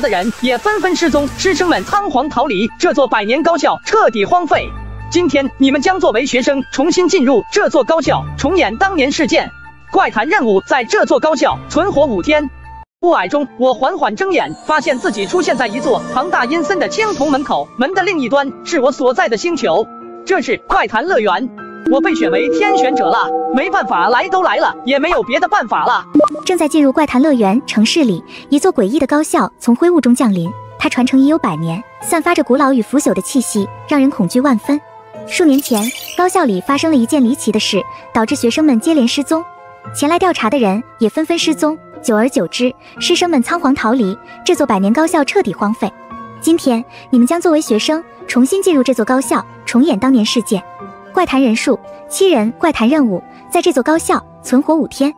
的人也纷纷失踪，师生们仓皇逃离，这座百年高校彻底荒废。今天你们将作为学生重新进入这座高校，重演当年事件。怪谈任务在这座高校存活5天。雾霭中，我缓缓睁眼，发现自己出现在一座庞大阴森的青铜门口，门的另一端是我所在的星球，这是怪谈乐园。我被选为天选者了，没办法，来都来了，也没有别的办法了。正在进入怪谈乐园城市里，一座诡异的高校从灰雾中降临，它传承已有100年，散发着古老与腐朽的气息，让人恐惧万分。数年前，高校里发生了一件离奇的事，导致学生们接连失踪，前来调查的人也纷纷失踪。久而久之，师生们仓皇逃离，这座百年高校彻底荒废。今天，你们将作为学生重新进入这座高校，重演当年事件。怪谈人数7人，怪谈任务在这座高校存活5天。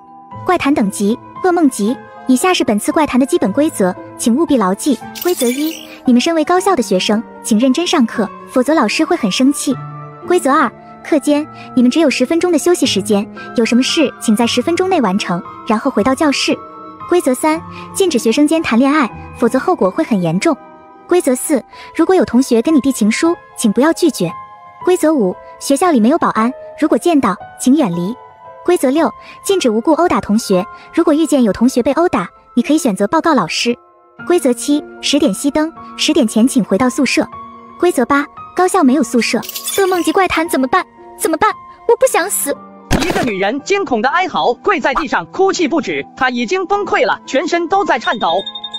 怪谈等级噩梦级。以下是本次怪谈的基本规则，请务必牢记。规则1：你们身为高校的学生，请认真上课，否则老师会很生气。规则2：课间你们只有10分钟的休息时间，有什么事请在10分钟内完成，然后回到教室。规则3：禁止学生间谈恋爱，否则后果会很严重。规则4：如果有同学跟你递情书，请不要拒绝。规则5：学校里没有保安，如果见到，请远离。规则6：禁止无故殴打同学，如果遇见有同学被殴打，你可以选择报告老师。规则7：10点熄灯，10点前请回到宿舍。规则8：高校没有宿舍。噩梦级怪谈怎么办？怎么办？我不想死。一个女人惊恐的哀嚎，跪在地上哭泣不止，她已经崩溃了，全身都在颤抖。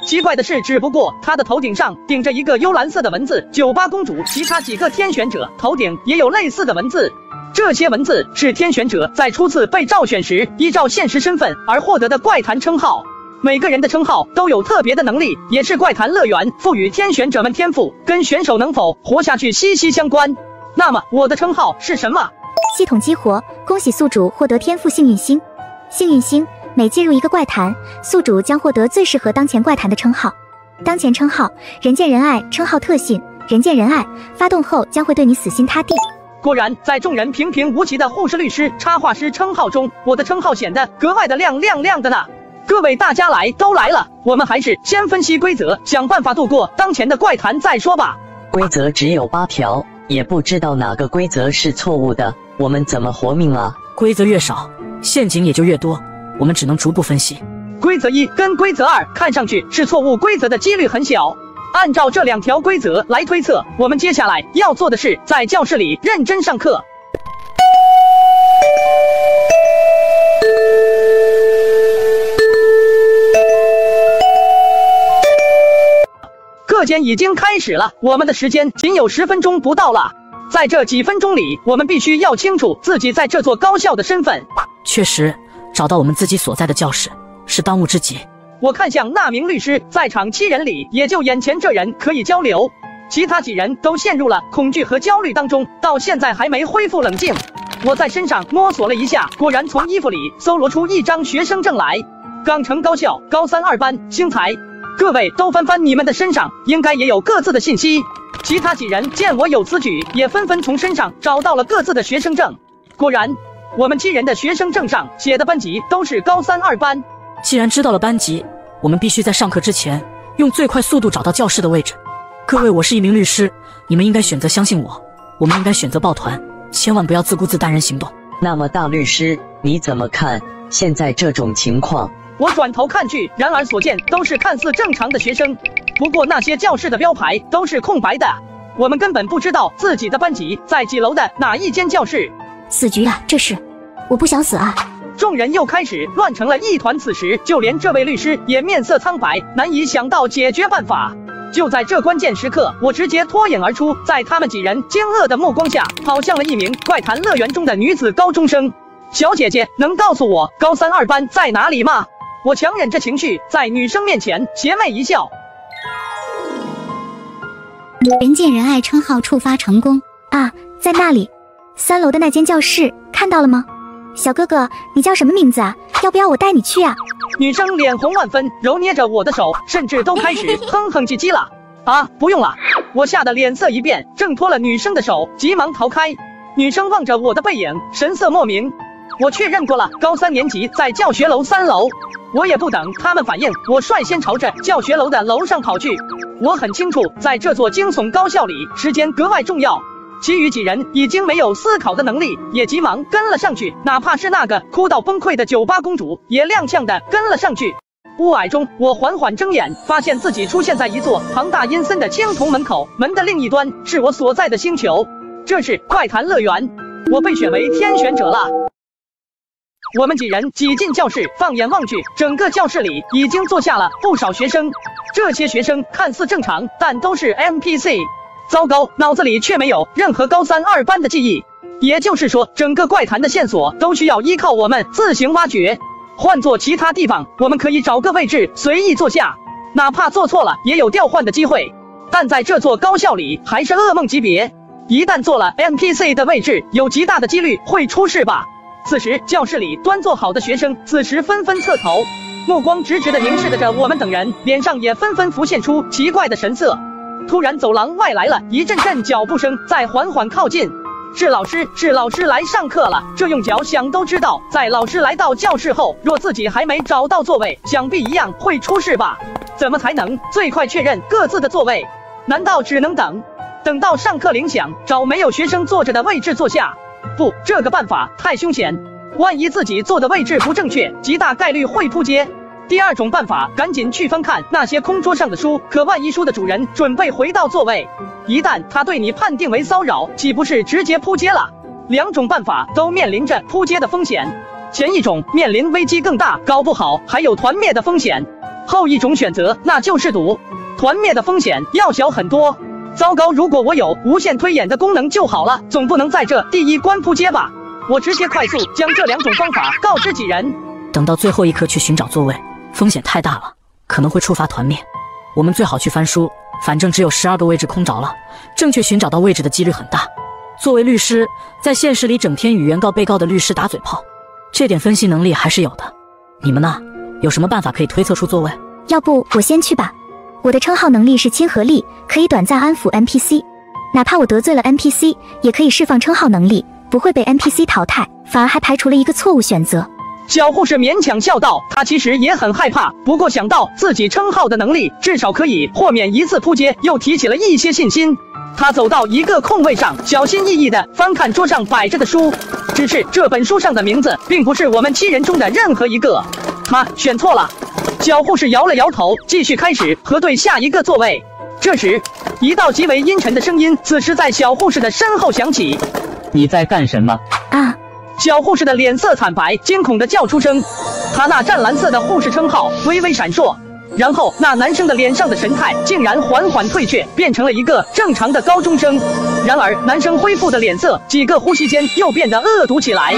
奇怪的是，只不过她的头顶上顶着一个幽蓝色的文字“98公主”，其他几个天选者头顶也有类似的文字。这些文字是天选者在初次被召选时依照现实身份而获得的怪谈称号。每个人的称号都有特别的能力，也是怪谈乐园赋予天选者们天赋，跟选手能否活下去息息相关。那么我的称号是什么？系统激活，恭喜宿主获得天赋幸运星。幸运星每进入一个怪谈，宿主将获得最适合当前怪谈的称号。当前称号：人见人爱。称号特性：人见人爱，发动后将会对你死心塌地。果然，在众人平平无奇的护士、律师、插画师称号中，我的称号显得格外的亮的呢。各位大家都来了，我们还是先分析规则，想办法度过当前的怪谈再说吧。规则只有8条，也不知道哪个规则是错误的，我们怎么活命啊？规则越少，陷阱也就越多，我们只能逐步分析。规则1跟规则2看上去是错误规则的几率很小，按照这2条规则来推测，我们接下来要做的是在教室里认真上课。课间已经开始了，我们的时间仅有10分钟不到了。在这几分钟里，我们必须要清楚自己在这座高校的身份。确实，找到我们自己所在的教室是当务之急。我看向那名律师，在场7人里，也就眼前这人可以交流，其他几人都陷入了恐惧和焦虑当中，到现在还没恢复冷静。我在身上摸索了一下，果然从衣服里搜罗出一张学生证来。港城高校高3 2班星才。各位都翻翻你们的身上，应该也有各自的信息。其他几人见我有此举，也纷纷从身上找到了各自的学生证。果然，我们7人的学生证上写的班级都是高3 2班。既然知道了班级，我们必须在上课之前用最快速度找到教室的位置。各位，我是一名律师，你们应该选择相信我，我们应该选择抱团，千万不要自顾自单人行动。那么大律师，你怎么看现在这种情况？我转头看去，然而所见都是看似正常的学生，不过那些教室的标牌都是空白的，我们根本不知道自己的班级在几楼的哪一间教室。死局啊，这是！我不想死啊！众人又开始乱成了一团，此时就连这位律师也面色苍白，难以想到解决办法。就在这关键时刻，我直接脱颖而出，在他们几人惊愕的目光下，跑向了一名怪谈乐园中的女子高中生。小姐姐，能告诉我高3 2班在哪里吗？我强忍着情绪，在女生面前邪魅一笑。人见人爱称号触发成功啊，在那里，3楼的那间教室，看到了吗？小哥哥，你叫什么名字啊？要不要我带你去啊？女生脸红万分，揉捏着我的手，甚至都开始哼哼唧唧了。啊，不用了！我吓得脸色一变，挣脱了女生的手，急忙逃开。女生望着我的背影，神色莫名。我确认过了，高3年级在教学楼3楼。我也不等他们反应，我率先朝着教学楼的楼上跑去。我很清楚，在这座惊悚高校里，时间格外重要。其余几人已经没有思考的能力，也急忙跟了上去，哪怕是那个哭到崩溃的酒吧公主，也踉跄地跟了上去。雾霭中，我缓缓睁眼，发现自己出现在一座庞大阴森的青铜门口，门的另一端是我所在的星球，这是怪谈乐园。我被选为天选者了。我们几人挤进教室，放眼望去，整个教室里已经坐下了不少学生。这些学生看似正常，但都是 NPC。糟糕，脑子里却没有任何高3、2班的记忆。也就是说，整个怪谈的线索都需要依靠我们自行挖掘。换做其他地方，我们可以找个位置随意坐下，哪怕做错了也有调换的机会。但在这座高校里，还是噩梦级别。一旦坐了 NPC 的位置，有极大的几率会出事吧。此时，教室里端坐好的学生此时纷纷侧头，目光直直地凝视着我们等人，脸上也纷纷浮现出奇怪的神色。突然，走廊外来了一阵阵脚步声，在缓缓靠近。是老师来上课了。这用脚想都知道，在老师来到教室后，若自己还没找到座位，想必一样会出事吧？怎么才能最快确认各自的座位？难道只能等到上课铃响，找没有学生坐着的位置坐下？不，这个办法太凶险，万一自己坐的位置不正确，极大概率会扑街。第二种办法，赶紧去翻看那些空桌上的书，可万一书的主人准备回到座位，一旦他对你判定为骚扰，岂不是直接扑街了？两种办法都面临着扑街的风险，前一种面临危机更大，搞不好还有团灭的风险，后一种选择那就是赌，团灭的风险要小很多。糟糕，如果我有无限推演的功能就好了，总不能在这第一关扑街吧？我直接快速将这两种方法告知几人。等到最后一刻去寻找座位，风险太大了，可能会触发团灭。我们最好去翻书，反正只有12个位置空着了，正确寻找到位置的几率很大。作为律师，在现实里整天与原告被告的律师打嘴炮，这点分析能力还是有的。你们呢？有什么办法可以推测出座位？要不我先去吧。我的称号能力是亲和力，可以短暂安抚 NPC， 哪怕我得罪了 NPC， 也可以释放称号能力，不会被 NPC 淘汰，反而还排除了一个错误选择。小护士勉强笑道，她其实也很害怕，不过想到自己称号的能力至少可以豁免一次扑街，又提起了一些信心。她走到一个空位上，小心翼翼地翻看桌上摆着的书，只是这本书上的名字并不是我们7人中的任何一个，她选错了。小护士摇了摇头，继续开始核对下一个座位。这时，一道极为阴沉的声音此时在小护士的身后响起：“你在干什么？”啊！小护士的脸色惨白，惊恐地叫出声。她那湛蓝色的护士称号微微闪烁，然后那男生的脸上的神态竟然缓缓退却，变成了一个正常的高中生。然而男生恢复的脸色几个呼吸间又变得恶毒起来。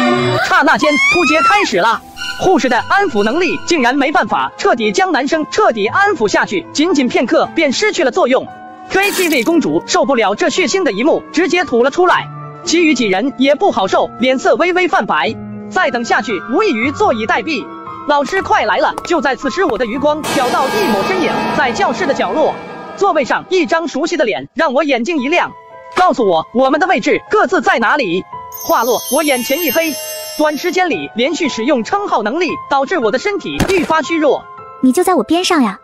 刹那间，扑街开始了。护士的安抚能力竟然没办法彻底将男生彻底安抚下去，仅仅片刻便失去了作用。KTV 公主受不了这血腥的一幕，直接吐了出来。其余几人也不好受，脸色微微泛白。再等下去，无异于坐以待毙。老师快来了！就在此时，我的余光瞟到一抹身影，在教室的角落，座位上一张熟悉的脸，让我眼睛一亮。告诉我们的位置各自在哪里？话落，我眼前一黑。短时间里连续使用称号能力，导致我的身体愈发虚弱。你就在我边上呀。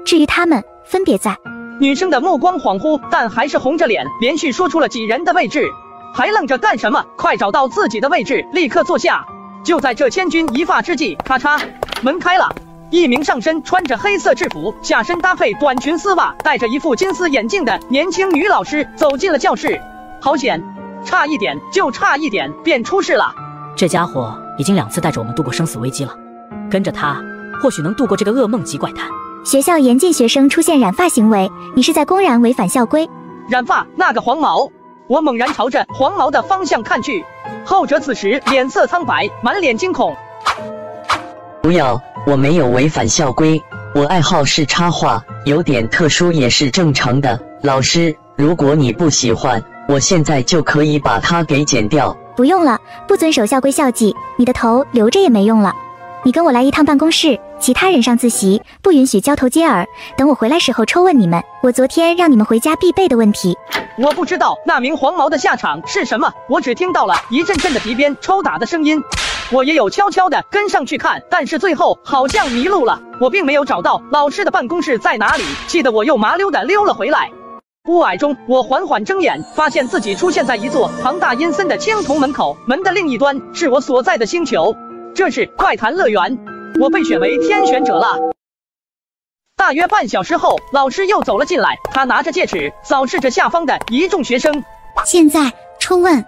至于他们，分别在……女生的目光恍惚，但还是红着脸，连续说出了几人的位置。还愣着干什么？快找到自己的位置，立刻坐下！就在这千钧一发之际，咔嚓，门开了。一名上身穿着黑色制服，下身搭配短裙丝袜，戴着一副金丝眼镜的年轻女老师走进了教室。好险，差一点，就差一点便出事了。这家伙已经2次带着我们度过生死危机了，跟着他或许能度过这个噩梦级怪谈。学校严禁学生出现染发行为，你是在公然违反校规。染发？那个黄毛？我猛然朝着黄毛的方向看去，后者此时脸色苍白，满脸惊恐。不要，我没有违反校规，我爱好是插画，有点特殊也是正常的。老师，如果你不喜欢，我现在就可以把它给剪掉。不用了，不遵守校规校纪，你的头留着也没用了。你跟我来一趟办公室，其他人上自习，不允许交头接耳。等我回来时候抽问你们，我昨天让你们回家必备的问题。我不知道那名黄毛的下场是什么，我只听到了一阵阵的鼻边抽打的声音。我也有悄悄的跟上去看，但是最后好像迷路了，我并没有找到老师的办公室在哪里，气得我又麻溜的溜了回来。雾霭中，我缓缓睁眼，发现自己出现在一座庞大阴森的青铜门口，门的另一端是我所在的星球，这是快谈乐园，我被选为天选者了。大约半小时后，老师又走了进来，他拿着戒尺扫视着下方的一众学生。现在抽问，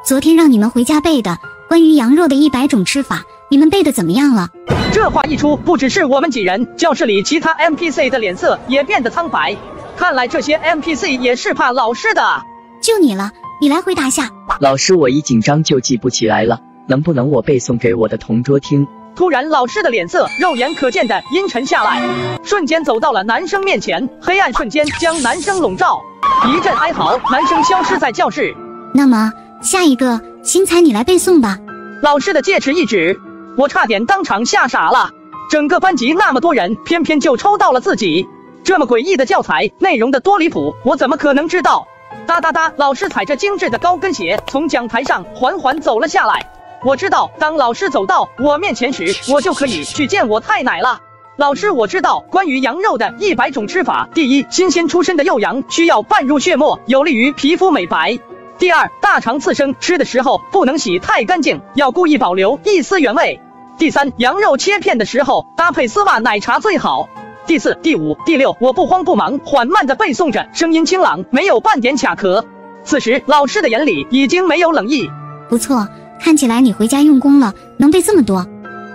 昨天让你们回家背的关于羊肉的100种吃法，你们背的怎么样了？这话一出，不只是我们几人，教室里其他 NPC 的脸色也变得苍白。看来这些 NPC 也是怕老师的啊。就你了，你来回答下。老师，我一紧张就记不起来了，能不能我背诵给我的同桌听？突然，老师的脸色肉眼可见的阴沉下来，瞬间走到了男生面前，黑暗瞬间将男生笼罩，一阵哀嚎，男生消失在教室。那么下一个，新才你来背诵吧。老师的戒尺一指，我差点当场吓傻了。整个班级那么多人，偏偏就抽到了自己。这么诡异的教材，内容的多离谱，我怎么可能知道？哒哒哒，老师踩着精致的高跟鞋从讲台上缓缓走了下来。我知道，当老师走到我面前时，我就可以去见我太奶了。老师，我知道关于羊肉的100种吃法。第一，新鲜出身的幼羊需要拌入血沫，有利于皮肤美白。第二，大肠刺身吃的时候不能洗太干净，要故意保留一丝原味。第三，羊肉切片的时候搭配丝袜奶茶最好。第四、第五、第六，我不慌不忙，缓慢地背诵着，声音清朗，没有半点卡壳。此时，老师的眼里已经没有冷意。不错，看起来你回家用功了，能背这么多。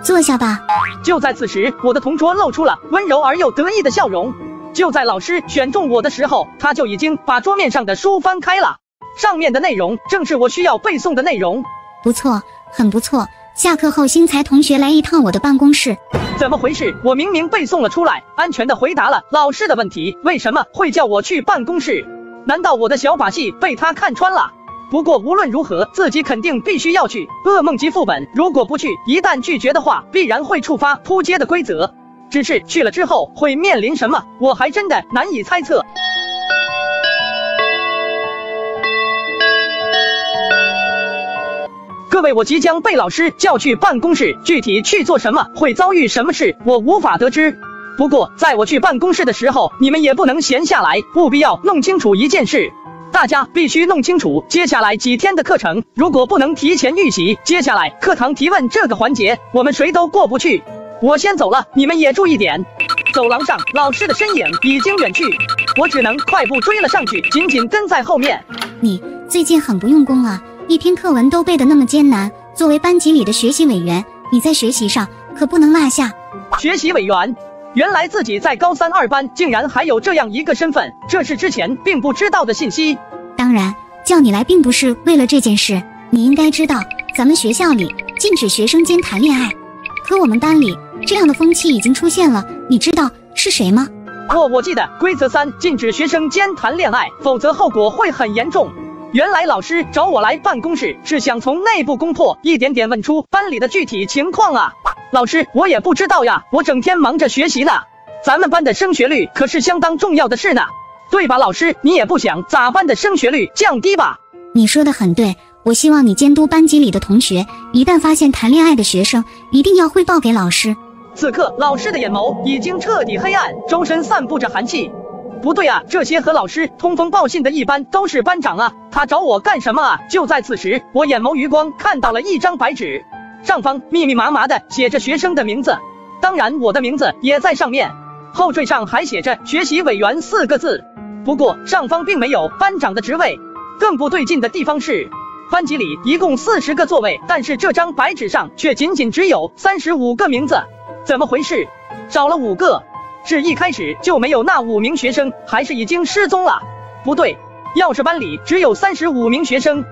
坐下吧。就在此时，我的同桌露出了温柔而又得意的笑容。就在老师选中我的时候，他就已经把桌面上的书翻开了，上面的内容正是我需要背诵的内容。不错，很不错。下课后，新才同学来一趟我的办公室。怎么回事？我明明背诵了出来，安全地回答了老师的问题，为什么会叫我去办公室？难道我的小把戏被他看穿了？不过无论如何，自己肯定必须要去。噩梦级副本，如果不去，一旦拒绝的话，必然会触发扑街的规则。只是去了之后会面临什么，我还真的难以猜测。各位，我即将被老师叫去办公室，具体去做什么，会遭遇什么事，我无法得知。不过，在我去办公室的时候，你们也不能闲下来，务必要弄清楚一件事。大家必须弄清楚接下来几天的课程，如果不能提前预习，接下来课堂提问这个环节，我们谁都过不去。我先走了，你们也注意点。走廊上，老师的身影已经远去，我只能快步追了上去，紧紧跟在后面。你最近很不用功啊，一篇课文都背得那么艰难。作为班级里的学习委员，你在学习上可不能落下。学习委员，原来自己在高3、2班竟然还有这样一个身份，这是之前并不知道的信息。当然，叫你来并不是为了这件事。你应该知道，咱们学校里禁止学生间谈恋爱，可我们班里这样的风气已经出现了。你知道是谁吗？我记得规则3禁止学生间谈恋爱，否则后果会很严重。原来老师找我来办公室是想从内部攻破，一点点问出班里的具体情况啊。老师，我也不知道呀，我整天忙着学习呢。咱们班的升学率可是相当重要的事呢，对吧？老师，你也不想咋班的升学率降低吧？你说的很对，我希望你监督班级里的同学，一旦发现谈恋爱的学生，一定要汇报给老师。此刻，老师的眼眸已经彻底黑暗，周身散布着寒气。不对啊，这些和老师通风报信的一般都是班长啊，他找我干什么啊？就在此时，我眼眸余光看到了一张白纸，上方密密麻麻的写着学生的名字，当然我的名字也在上面，后缀上还写着学习委员4个字。不过上方并没有班长的职位。更不对劲的地方是，班级里一共40个座位，但是这张白纸上却仅仅只有35个名字，怎么回事？少了5个，是一开始就没有那5名学生，还是已经失踪了？不对，要是班里只有35名学生，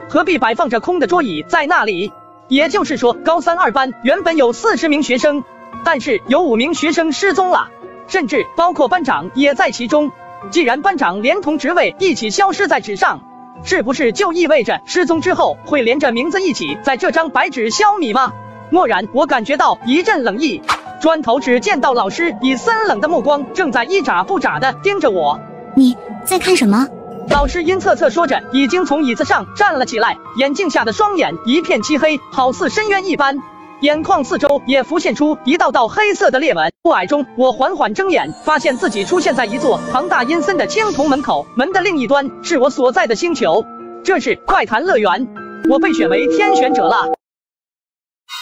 何必摆放着空的桌椅在那里？也就是说，高3、2班原本有40名学生，但是有5名学生失踪了，甚至包括班长也在其中。既然班长连同职位一起消失在纸上，是不是就意味着失踪之后会连着名字一起在这张白纸消弭吗？蓦然，我感觉到一阵冷意，转头只见到老师以森冷的目光正在一眨不眨地盯着我。你在看什么？老师阴恻恻说着，已经从椅子上站了起来，眼镜下的双眼一片漆黑，好似深渊一般。眼眶四周也浮现出一道道黑色的裂纹。雾霭中，我缓缓睁眼，发现自己出现在一座庞大阴森的青铜门口，门的另一端是我所在的星球，这是快谈乐园。我被选为天选者了。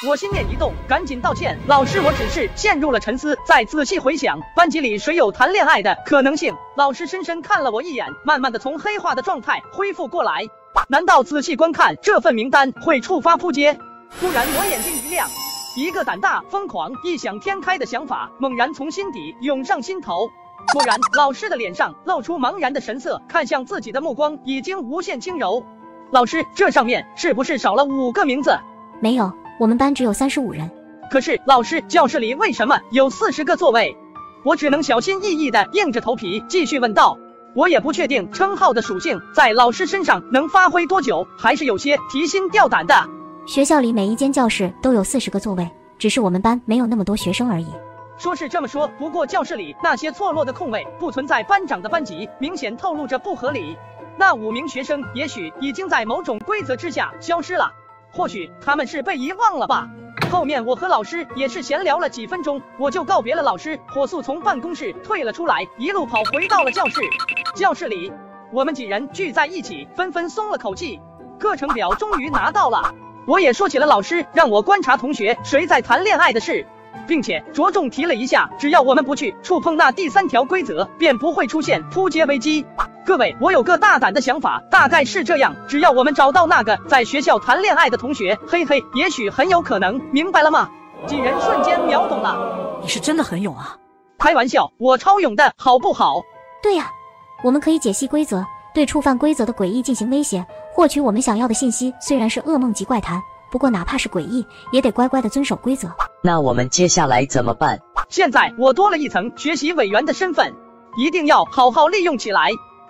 我心念一动，赶紧道歉，老师，我只是陷入了沉思，再仔细回想，班级里谁有谈恋爱的可能性？老师深深看了我一眼，慢慢的从黑化的状态恢复过来。难道仔细观看这份名单会触发扑街？突然我眼睛一亮，一个胆大疯狂异想天开的想法猛然从心底涌上心头。果然，老师的脸上露出茫然的神色，看向自己的目光已经无限轻柔。老师，这上面是不是少了5个名字？没有，我们班只有35人。可是老师，教室里为什么有40个座位？我只能小心翼翼地硬着头皮继续问道。我也不确定称号的属性在老师身上能发挥多久，还是有些提心吊胆的。学校里每一间教室都有40个座位，只是我们班没有那么多学生而已。说是这么说，不过教室里那些错落的空位不存在班长的班级，明显透露着不合理。那5名学生也许已经在某种规则之下消失了，或许他们是被遗忘了吧。后面我和老师也是闲聊了几分钟，我就告别了老师，火速从办公室退了出来，一路跑回到了教室。教室里，我们几人聚在一起，纷纷松了口气。课程表终于拿到了。我也说起了老师让我观察同学谁在谈恋爱的事，并且着重提了一下，只要我们不去触碰那第3条规则，便不会出现扑街危机。各位，我有个大胆的想法，大概是这样，只要我们找到那个在学校谈恋爱的同学，嘿嘿，也许很有可能，明白了吗？几人瞬间秒懂了。你是真的很勇啊！开玩笑，我超勇的好不好？对呀，我们可以解析规则，对触犯规则的诡异进行威胁，获取我们想要的信息。虽然是噩梦级怪谈，不过哪怕是诡异，也得乖乖的遵守规则。那我们接下来怎么办？现在我多了一层学习委员的身份，一定要好好利用起来。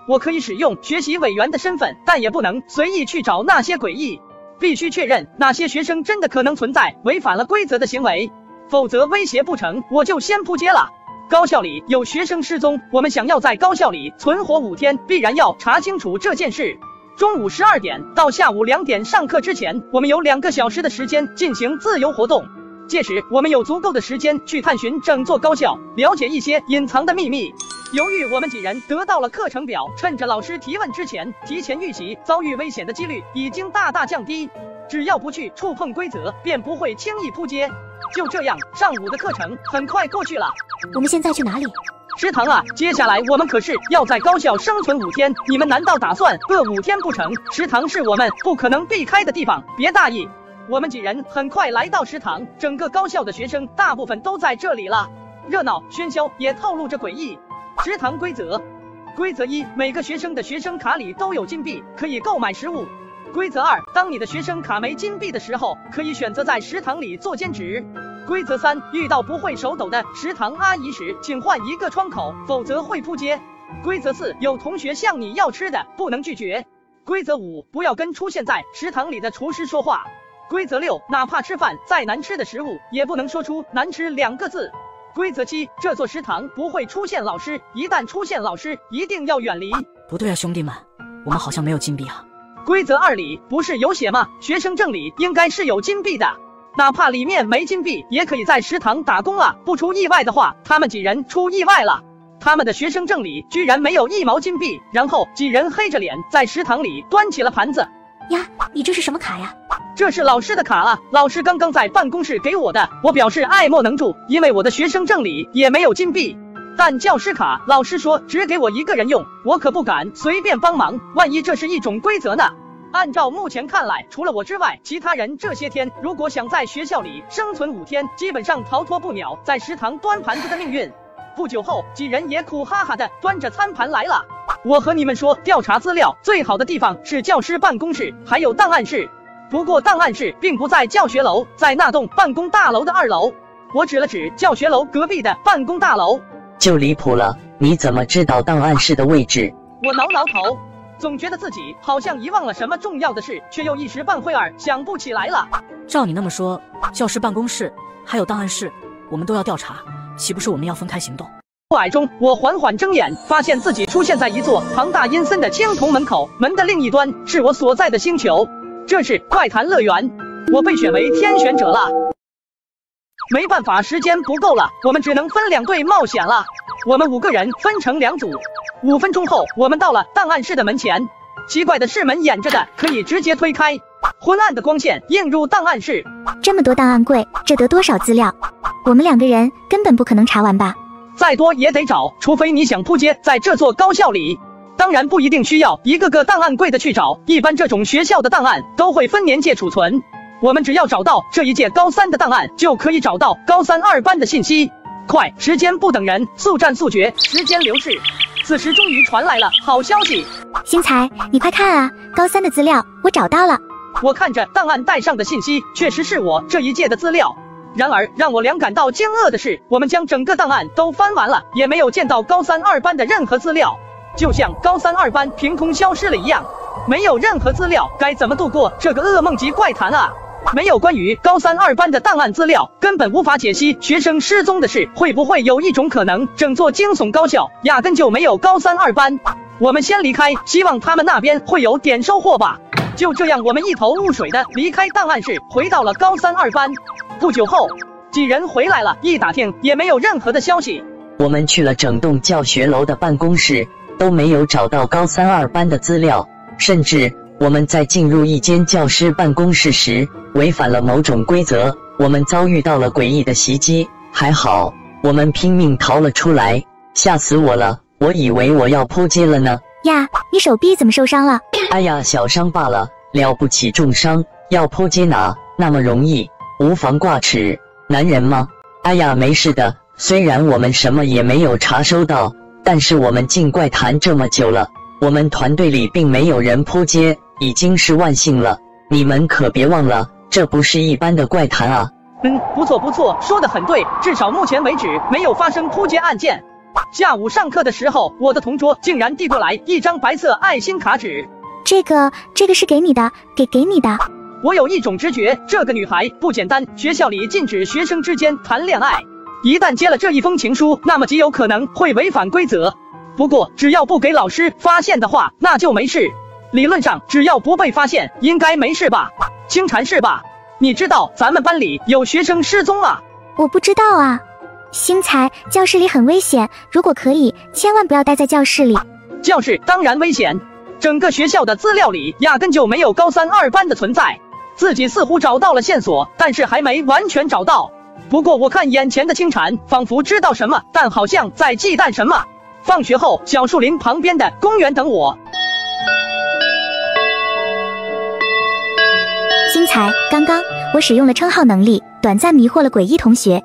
我可以使用学习委员的身份，但也不能随意去找那些诡异，必须确认哪些学生真的可能存在违反了规则的行为，否则威胁不成，我就先扑街了。高校里有学生失踪，我们想要在高校里存活5天，必然要查清楚这件事。中午12点到下午2点上课之前，我们有2个小时的时间进行自由活动，届时我们有足够的时间去探寻整座高校，了解一些隐藏的秘密。由于我们几人得到了课程表，趁着老师提问之前提前预习遭遇危险的几率已经大大降低，只要不去触碰规则，便不会轻易扑街。就这样，上午的课程很快过去了。我们现在去哪里？食堂啊，接下来我们可是要在高校生存5天，你们难道打算饿5天不成？食堂是我们不可能避开的地方，别大意。我们几人很快来到食堂，整个高校的学生大部分都在这里了，热闹喧嚣也透露着诡异。食堂规则：规则1，每个学生的学生卡里都有金币，可以购买食物。规则2，当你的学生卡没金币的时候，可以选择在食堂里做兼职。规则3，遇到不会手抖的食堂阿姨时，请换一个窗口，否则会扑街。规则4，有同学向你要吃的，不能拒绝。规则5，不要跟出现在食堂里的厨师说话。规则6，哪怕吃饭再难吃的食物，也不能说出难吃2个字。规则7，这座食堂不会出现老师，一旦出现老师，一定要远离。不对啊，兄弟们，我们好像没有金币啊。规则2里不是有写吗？学生证里应该是有金币的，哪怕里面没金币，也可以在食堂打工啊。不出意外的话，他们几人出意外了，他们的学生证里居然没有1毛金币，然后几人黑着脸在食堂里端起了盘子。呀，你这是什么卡呀？这是老师的卡啊，老师刚刚在办公室给我的，我表示爱莫能助，因为我的学生证里也没有金币。但教师卡，老师说只给我1个人用，我可不敢随便帮忙，万一这是一种规则呢？按照目前看来，除了我之外，其他人这些天如果想在学校里生存5天，基本上逃脱不了在食堂端盘子的命运。不久后，几人也苦哈哈的端着餐盘来了。我和你们说，调查资料最好的地方是教师办公室，还有档案室。不过档案室并不在教学楼，在那栋办公大楼的2楼。我指了指教学楼隔壁的办公大楼。就离谱了，你怎么知道档案室的位置？我挠挠头，总觉得自己好像遗忘了什么重要的事，却又一时半会儿想不起来了。照你那么说，教师办公室还有档案室，我们都要调查，岂不是我们要分开行动？霭中，我缓缓睁眼，发现自己出现在一座庞大阴森的青铜门口，门的另一端是我所在的星球，这是怪谈乐园。我被选为天选者了。没办法，时间不够了，我们只能分2队冒险了。我们5个人分成2组。5分钟后，我们到了档案室的门前。奇怪的是，门掩着的，可以直接推开。昏暗的光线映入档案室。这么多档案柜，这得多少资料？我们2个人根本不可能查完吧？再多也得找，除非你想扑街在这座高校里。当然不一定需要一个个档案柜的去找，一般这种学校的档案都会分年届储存。我们只要找到这一届高3的档案，就可以找到高32班的信息。快，时间不等人，速战速决，时间流逝。此时终于传来了好消息。星财，你快看啊，高3的资料我找到了。我看着档案带上的信息，确实是我这一届的资料。然而让我俩感到惊愕的是，我们将整个档案都翻完了，也没有见到高3 2班的任何资料，就像高3 2班凭空消失了一样。没有任何资料，该怎么度过这个噩梦级怪谈啊？没有关于高3 2班的档案资料，根本无法解析学生失踪的事。会不会有一种可能，整座惊悚高校压根就没有高3 2班？我们先离开，希望他们那边会有点收获吧。就这样，我们一头雾水的离开档案室，回到了高3 2班。不久后，几人回来了，一打听也没有任何的消息。我们去了整栋教学楼的办公室，都没有找到高3 2班的资料，甚至我们在进入一间教师办公室时，违反了某种规则，我们遭遇到了诡异的袭击。还好，我们拼命逃了出来，吓死我了，我以为我要扑街了呢。呀，你手臂怎么受伤了？哎呀，小伤罢了，了不起重伤，要扑街哪那么容易？无妨挂齿，男人吗？哎呀，没事的，虽然我们什么也没有查收到，但是我们进怪谈这么久了，我们团队里并没有人扑街，已经是万幸了。你们可别忘了，这不是一般的怪谈啊。不错不错，说得很对，至少目前为止没有发生扑街案件。下午上课的时候，我的同桌竟然递过来一张白色爱心卡纸。这个是给你的，给你的。我有一种直觉，这个女孩不简单，学校里禁止学生之间谈恋爱，一旦接了这一封情书，那么极有可能会违反规则。不过只要不给老师发现的话，那就没事。理论上只要不被发现，应该没事吧？清禅是吧？你知道咱们班里有学生失踪啊？我不知道啊。星财，教室里很危险，如果可以，千万不要待在教室里。教室当然危险，整个学校的资料里压根就没有高3 2班的存在。自己似乎找到了线索，但是还没完全找到。不过我看眼前的清禅仿佛知道什么，但好像在忌惮什么。放学后，小树林旁边的公园等我。星财，刚刚我使用了称号能力，短暂迷惑了诡异同学。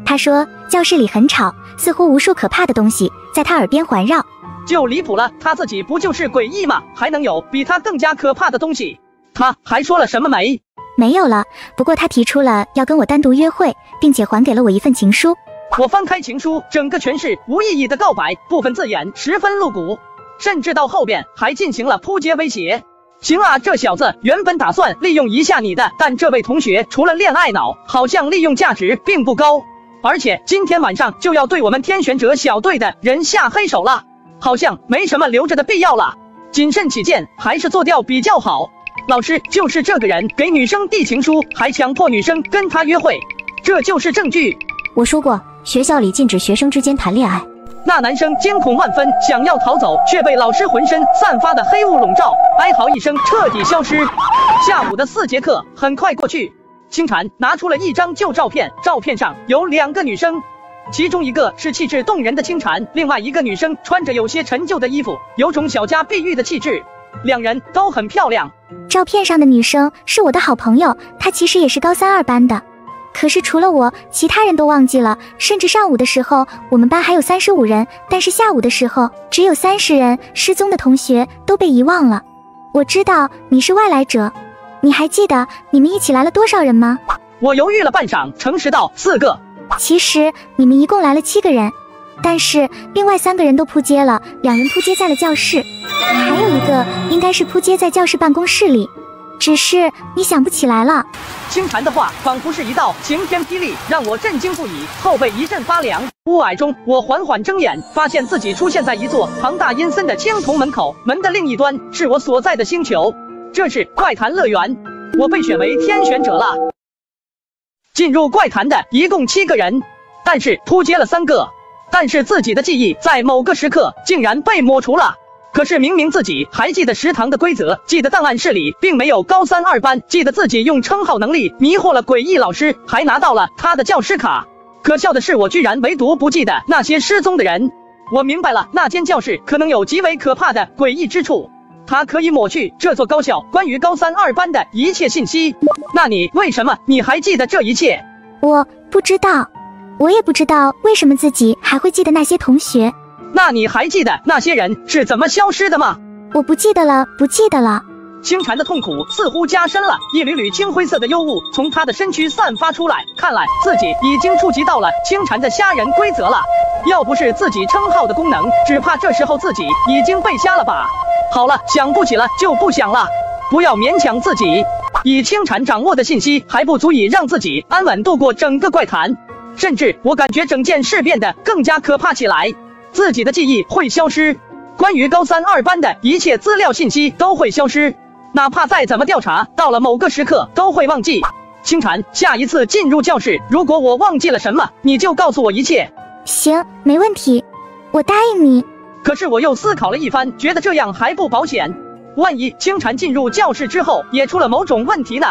他说教室里很吵，似乎无数可怕的东西在他耳边环绕。就离谱了，他自己不就是诡异吗？还能有比他更加可怕的东西？他还说了什么没？没有了，不过他提出了要跟我单独约会，并且还给了我一份情书。我翻开情书，整个全是无意义的告白，部分字眼十分露骨，甚至到后边还进行了扑街威胁。行啊，这小子原本打算利用一下你的，但这位同学除了恋爱脑，好像利用价值并不高，而且今天晚上就要对我们天选者小队的人下黑手了，好像没什么留着的必要了。谨慎起见，还是做掉比较好。老师就是这个人，给女生递情书，还强迫女生跟他约会，这就是证据。我说过，学校里禁止学生之间谈恋爱。那男生惊恐万分，想要逃走，却被老师浑身散发的黑雾笼罩，哀嚎一声，彻底消失。下午的4节课很快过去，清禅拿出了一张旧照片，照片上有2个女生，其中一个是气质动人的清禅，另外一个女生穿着有些陈旧的衣服，有种小家碧玉的气质，两人都很漂亮。照片上的女生是我的好朋友，她其实也是高3 2班的，可是除了我，其他人都忘记了。甚至上午的时候，我们班还有35人，但是下午的时候只有30人。失踪的同学都被遗忘了。我知道你是外来者，你还记得你们一起来了多少人吗？我犹豫了半晌，诚实道4个。其实你们一共来了7个人，但是另外3个人都扑街了，2人扑街在了教室，还有一个应该是扑街在教室办公室里。只是你想不起来了。清禅的话仿佛是一道晴天霹雳，让我震惊不已，后背一阵发凉。雾霭中，我缓缓睁眼，发现自己出现在一座庞大阴森的青铜门口，门的另一端是我所在的星球，这是怪谈乐园，我被选为天选者了。进入怪谈的一共7个人，但是扑街了3个，但是自己的记忆在某个时刻竟然被抹除了。可是明明自己还记得食堂的规则，记得档案室里并没有高3、2班，记得自己用称号能力迷惑了诡异老师，还拿到了他的教师卡。可笑的是，我居然唯独不记得那些失踪的人。我明白了，那间教室可能有极为可怕的诡异之处，它可以抹去这座高校关于高3、2班的一切信息。那你为什么你还记得这一切？我不知道，我也不知道为什么自己还会记得那些同学。那你还记得那些人是怎么消失的吗？我不记得了，不记得了。清禅的痛苦似乎加深了，一缕缕青灰色的幽雾从他的身躯散发出来，看来自己已经触及到了清禅的虾人规则了。要不是自己称号的功能，只怕这时候自己已经被瞎了吧。好了，想不起了就不想了，不要勉强自己。以清禅掌握的信息还不足以让自己安稳度过整个怪谈，甚至我感觉整件事变得更加可怕起来。自己的记忆会消失，关于高3、2班的一切资料信息都会消失，哪怕再怎么调查，到了某个时刻都会忘记。清禅，下一次进入教室，如果我忘记了什么，你就告诉我一切。行，没问题，我答应你。可是我又思考了一番，觉得这样还不保险，万一清禅进入教室之后也出了某种问题呢？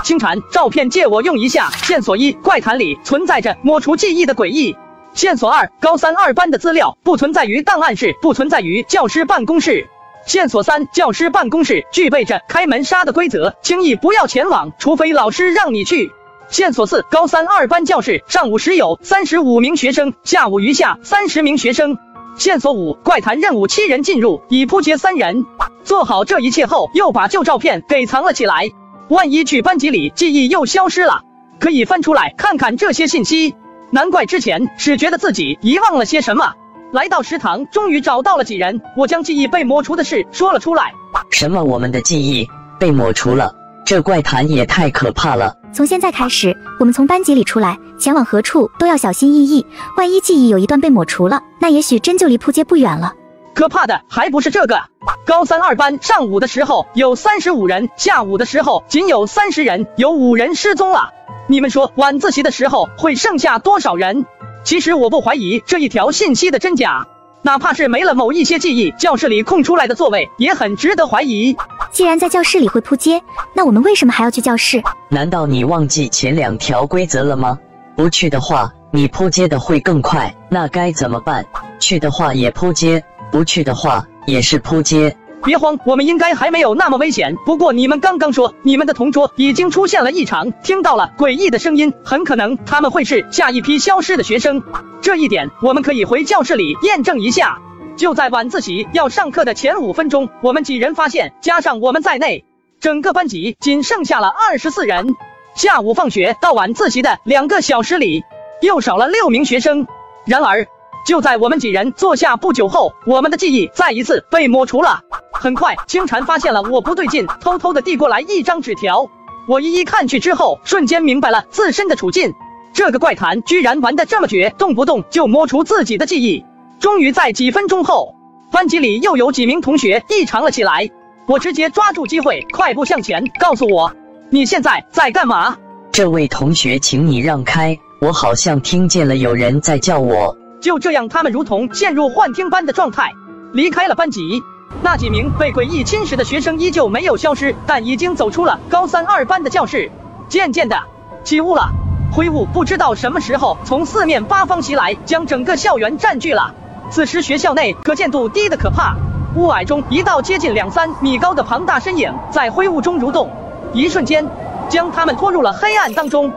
清禅，照片借我用一下。线索1，怪谈里存在着抹除记忆的诡异。线索2，高3、2班的资料不存在于档案室，不存在于教师办公室。线索3，教师办公室具备着开门杀的规则，轻易不要前往，除非老师让你去。线索4，高3、2班教室上午时有35名学生，下午余下30名学生。线索5，怪谈任务7人进入，已扑街3人。做好这一切后，又把旧照片给藏了起来，万一去班级里记忆又消失了，可以翻出来看看这些信息。难怪之前是觉得自己遗忘了些什么。来到食堂，终于找到了几人，我将记忆被抹除的事说了出来。什么？我们的记忆被抹除了？这怪谈也太可怕了。从现在开始，我们从班级里出来，前往何处都要小心翼翼，万一记忆有一段被抹除了，那也许真就离扑街不远了。可怕的还不是这个，高3、2班上午的时候有35人，下午的时候仅有30人，有5人失踪了。你们说晚自习的时候会剩下多少人？其实我不怀疑这一条信息的真假，哪怕是没了某一些记忆，教室里空出来的座位也很值得怀疑。既然在教室里会扑街，那我们为什么还要去教室？难道你忘记前2条规则了吗？不去的话，你扑街的会更快，那该怎么办？去的话也扑街，不去的话也是扑街。别慌，我们应该还没有那么危险。不过你们刚刚说你们的同桌已经出现了异常，听到了诡异的声音，很可能他们会是下一批消失的学生。这一点我们可以回教室里验证一下。就在晚自习要上课的前5分钟，我们几人发现，加上我们在内，整个班级仅剩下了24人。下午放学到晚自习的2个小时里，又少了6名学生。然而就在我们几人坐下不久后，我们的记忆再一次被抹除了。很快，清禅发现了我不对劲，偷偷地递过来一张纸条。我一一看去之后，瞬间明白了自身的处境。这个怪谈居然玩得这么绝，动不动就抹除自己的记忆。终于在几分钟后，班级里又有几名同学异常了起来。我直接抓住机会，快步向前，告诉我，你现在在干嘛？这位同学，请你让开，我好像听见了有人在叫我。就这样，他们如同陷入幻听般的状态，离开了班级。那几名被诡异侵蚀的学生依旧没有消失，但已经走出了高3、2班的教室。渐渐的，起雾了，灰雾不知道什么时候从4面8方袭来，将整个校园占据了。此时学校内可见度低得可怕，雾霭中一道接近2、3米高的庞大身影在灰雾中蠕动，一瞬间将他们拖入了黑暗当中。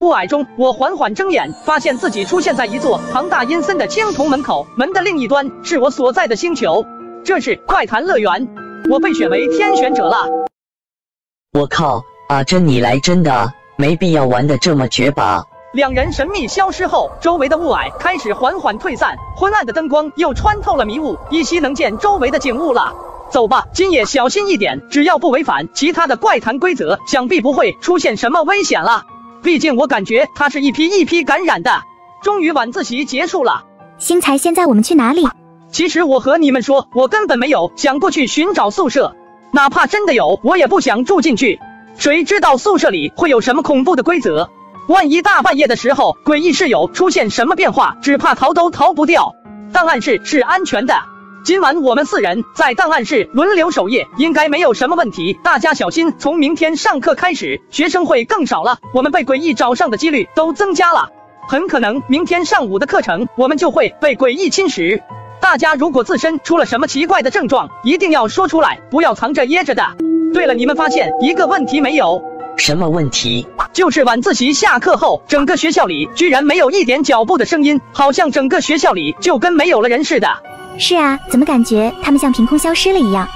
雾霭中，我缓缓睁眼，发现自己出现在一座庞大阴森的青铜门口，门的另一端是我所在的星球，这是怪谈乐园，我被选为天选者了。我靠，阿珍你来真的啊，没必要玩得这么绝吧。2人神秘消失后，周围的雾霭开始缓缓退散，昏暗的灯光又穿透了迷雾，依稀能见周围的景物了。走吧，今夜小心一点，只要不违反其他的怪谈规则，想必不会出现什么危险了。毕竟我感觉他是一批感染的。终于晚自习结束了，星财，现在我们去哪里？其实我和你们说，我根本没有想过去寻找宿舍，哪怕真的有，我也不想住进去。谁知道宿舍里会有什么恐怖的规则？万一大半夜的时候诡异室友出现什么变化，只怕逃都逃不掉。档案室是安全的，今晚我们4人在档案室轮流守夜，应该没有什么问题。大家小心，从明天上课开始，学生会更少了，我们被诡异找上的几率都增加了。很可能明天上午的课程，我们就会被诡异侵蚀。大家如果自身出了什么奇怪的症状，一定要说出来，不要藏着掖着的。对了，你们发现一个问题没有？什么问题？就是晚自习下课后，整个学校里居然没有一点脚步的声音，好像整个学校里就跟没有了人似的。是啊，怎么感觉他们像凭空消失了一样？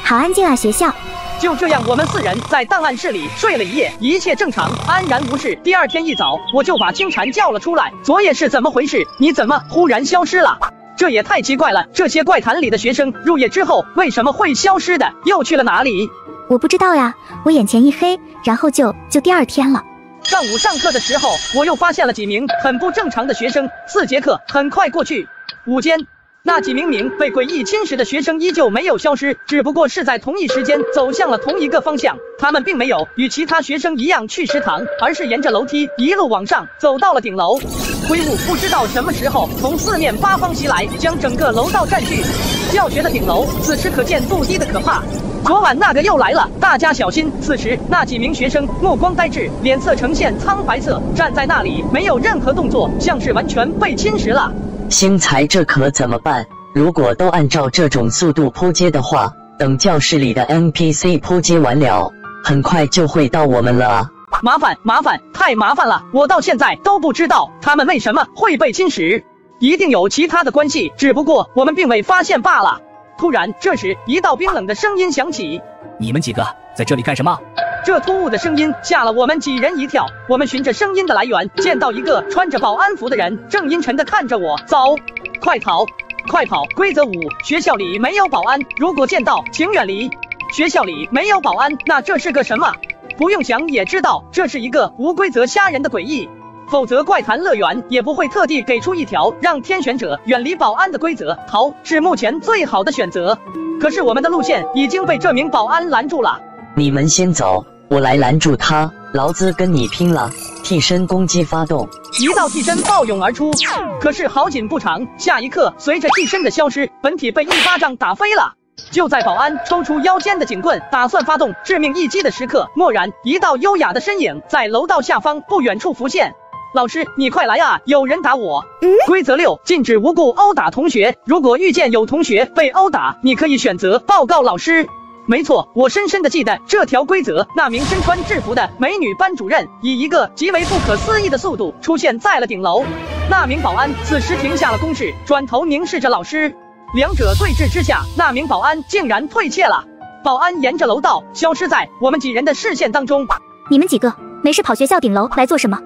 好安静啊，学校。就这样，我们4人在档案室里睡了一夜，一切正常，安然无事。第二天一早，我就把清禅叫了出来。昨夜是怎么回事？你怎么忽然消失了？这也太奇怪了，这些怪谈里的学生入夜之后为什么会消失的？又去了哪里？我不知道呀，我眼前一黑，然后就第二天了。上午上课的时候，我又发现了几名很不正常的学生。4节课很快过去，午间那几名被诡异侵蚀的学生依旧没有消失，只不过是在同一时间走向了同一个方向。他们并没有与其他学生一样去食堂，而是沿着楼梯一路往上走到了顶楼。灰雾不知道什么时候从4面8方袭来，将整个楼道占据。教学的顶楼此时可见不低的可怕。昨晚那个又来了，大家小心。此时那几名学生目光呆滞，脸色呈现苍白色，站在那里没有任何动作，像是完全被侵蚀了。星财，这可怎么办？如果都按照这种速度扑街的话，等教室里的 NPC 扑街完了，很快就会到我们了啊！麻烦，太麻烦了！我到现在都不知道他们为什么会被侵蚀，一定有其他的关系，只不过我们并未发现罢了。突然，这时一道冰冷的声音响起：“你们几个在这里干什么？”这突兀的声音吓了我们几人一跳。我们循着声音的来源，见到一个穿着保安服的人，正阴沉地看着我。走，快逃！快跑！规则5：学校里没有保安，如果见到，请远离。学校里没有保安，那这是个什么？不用想也知道，这是一个无规则吓人的诡异。否则怪谈乐园也不会特地给出一条让天选者远离保安的规则。逃是目前最好的选择，可是我们的路线已经被这名保安拦住了。你们先走，我来拦住他，劳资跟你拼了！替身攻击发动，一道替身暴涌而出，可是好景不长，下一刻随着替身的消失，本体被一巴掌打飞了。就在保安抽出腰间的警棍，打算发动致命一击的时刻，蓦然一道优雅的身影在楼道下方不远处浮现。老师，你快来啊！有人打我！规则6：禁止无故殴打同学。如果遇见有同学被殴打，你可以选择报告老师。没错，我深深地记得这条规则。那名身穿制服的美女班主任以一个极为不可思议的速度出现在了顶楼。那名保安此时停下了攻势，转头凝视着老师。两者对峙之下，那名保安竟然退怯了。保安沿着楼道消失在我们几人的视线当中。你们几个没事跑学校顶楼来做什么？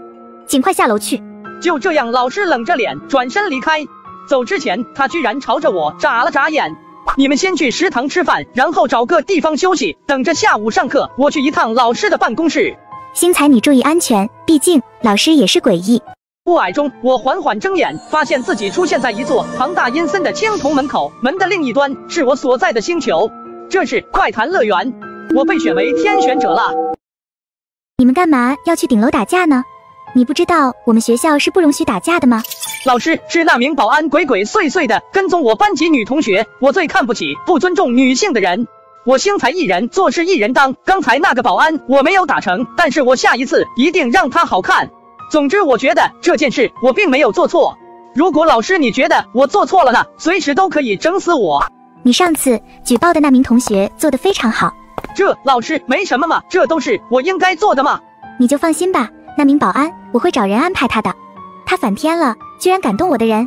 尽快下楼去！就这样，老师冷着脸转身离开。走之前，他居然朝着我眨了眨眼。你们先去食堂吃饭，然后找个地方休息，等着下午上课。我去一趟老师的办公室。星财，你注意安全，毕竟老师也是诡异。雾霭中，我缓缓睁眼，发现自己出现在一座庞大阴森的青铜门口，门的另一端是我所在的星球。这是怪谈乐园，我被选为天选者了。你们干嘛要去顶楼打架呢？你不知道我们学校是不容许打架的吗？老师，是那名保安鬼鬼祟祟的跟踪我班级女同学，我最看不起不尊重女性的人。我星财一人做事一人当，刚才那个保安我没有打成，但是我下一次一定让他好看。总之，我觉得这件事我并没有做错。如果老师你觉得我做错了呢，随时都可以整死我。你上次举报的那名同学做得非常好。这老师没什么嘛，这都是我应该做的嘛。你就放心吧，那名保安我会找人安排他的。他反天了，居然感动我的人，